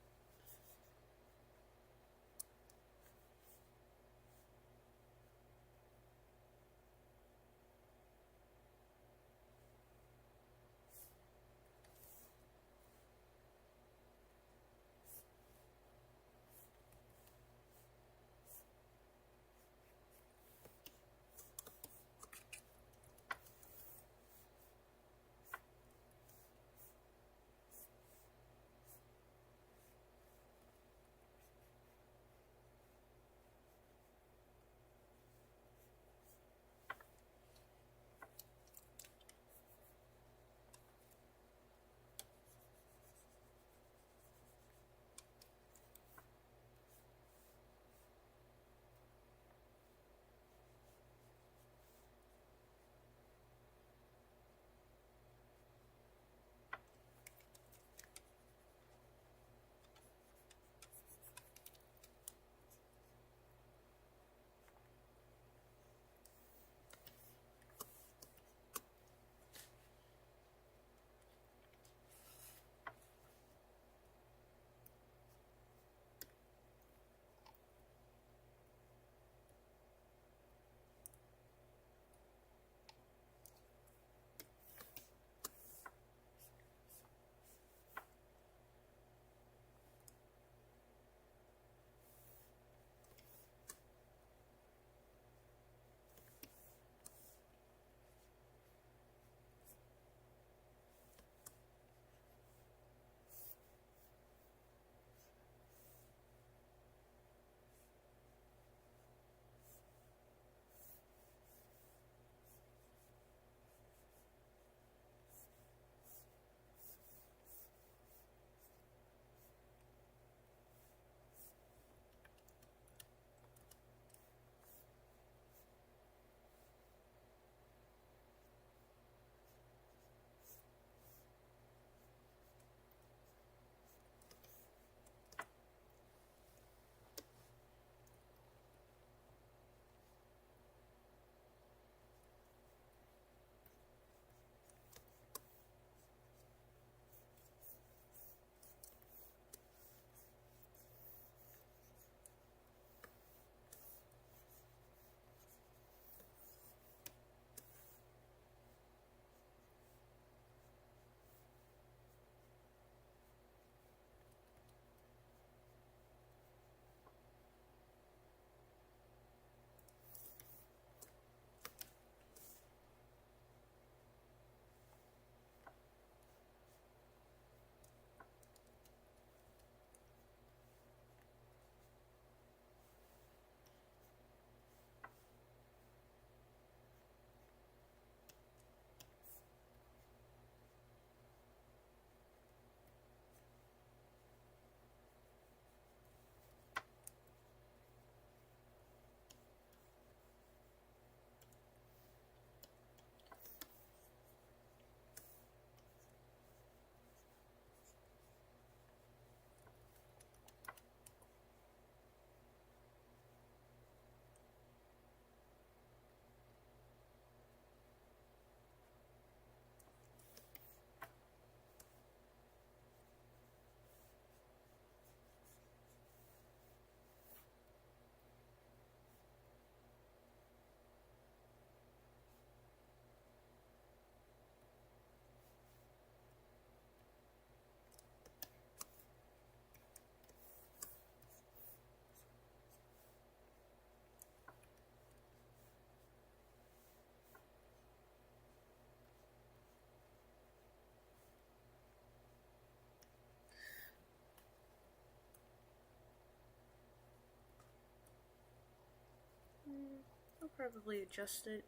probably adjust it.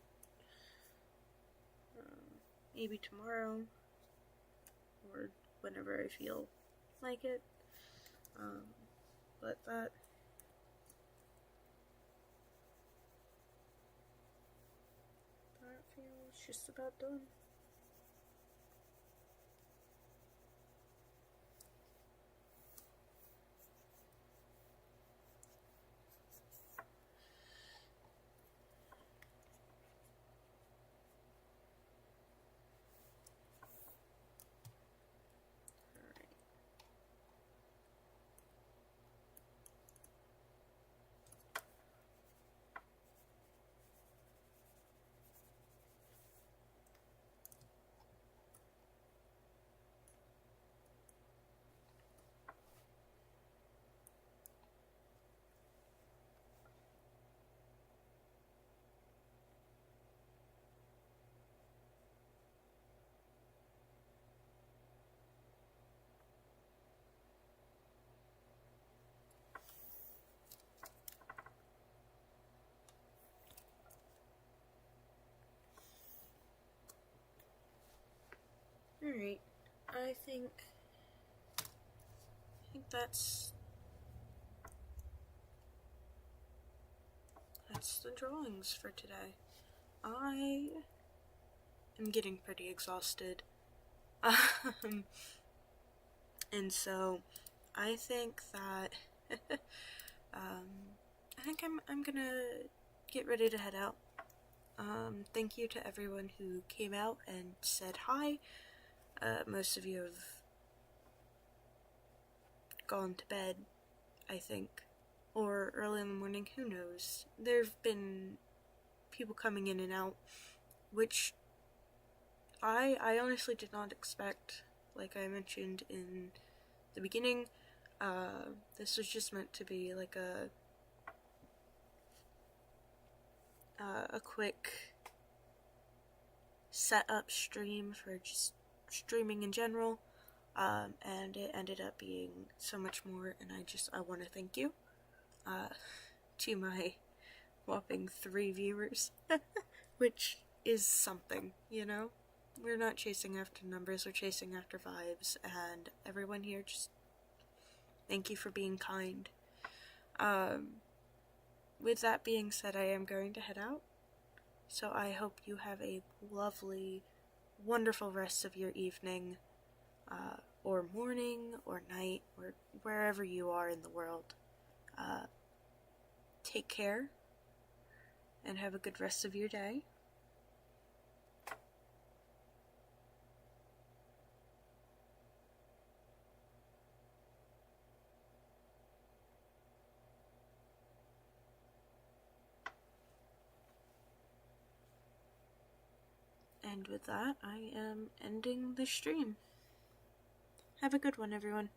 Maybe tomorrow, or whenever I feel like it. But that feels just about done. Alright, I think that's the drawings for today. I am getting pretty exhausted. And so I think that I'm gonna get ready to head out. Thank you to everyone who came out and said hi. Most of you have gone to bed, I think, or early in the morning, who knows. There have been people coming in and out, which I honestly did not expect. Like I mentioned in the beginning, this was just meant to be like a quick setup stream for just streaming in general, and it ended up being so much more, and I want to thank you to my whopping 3 viewers, which is something, you know? We're not chasing after numbers, we're chasing after vibes, and everyone here, just thank you for being kind. With that being said, I am going to head out, so I hope you have a lovely, wonderful rest of your evening, or morning, or night, or wherever you are in the world. Take care, and have a good rest of your day. And with that, I am ending the stream. Have a good one, everyone.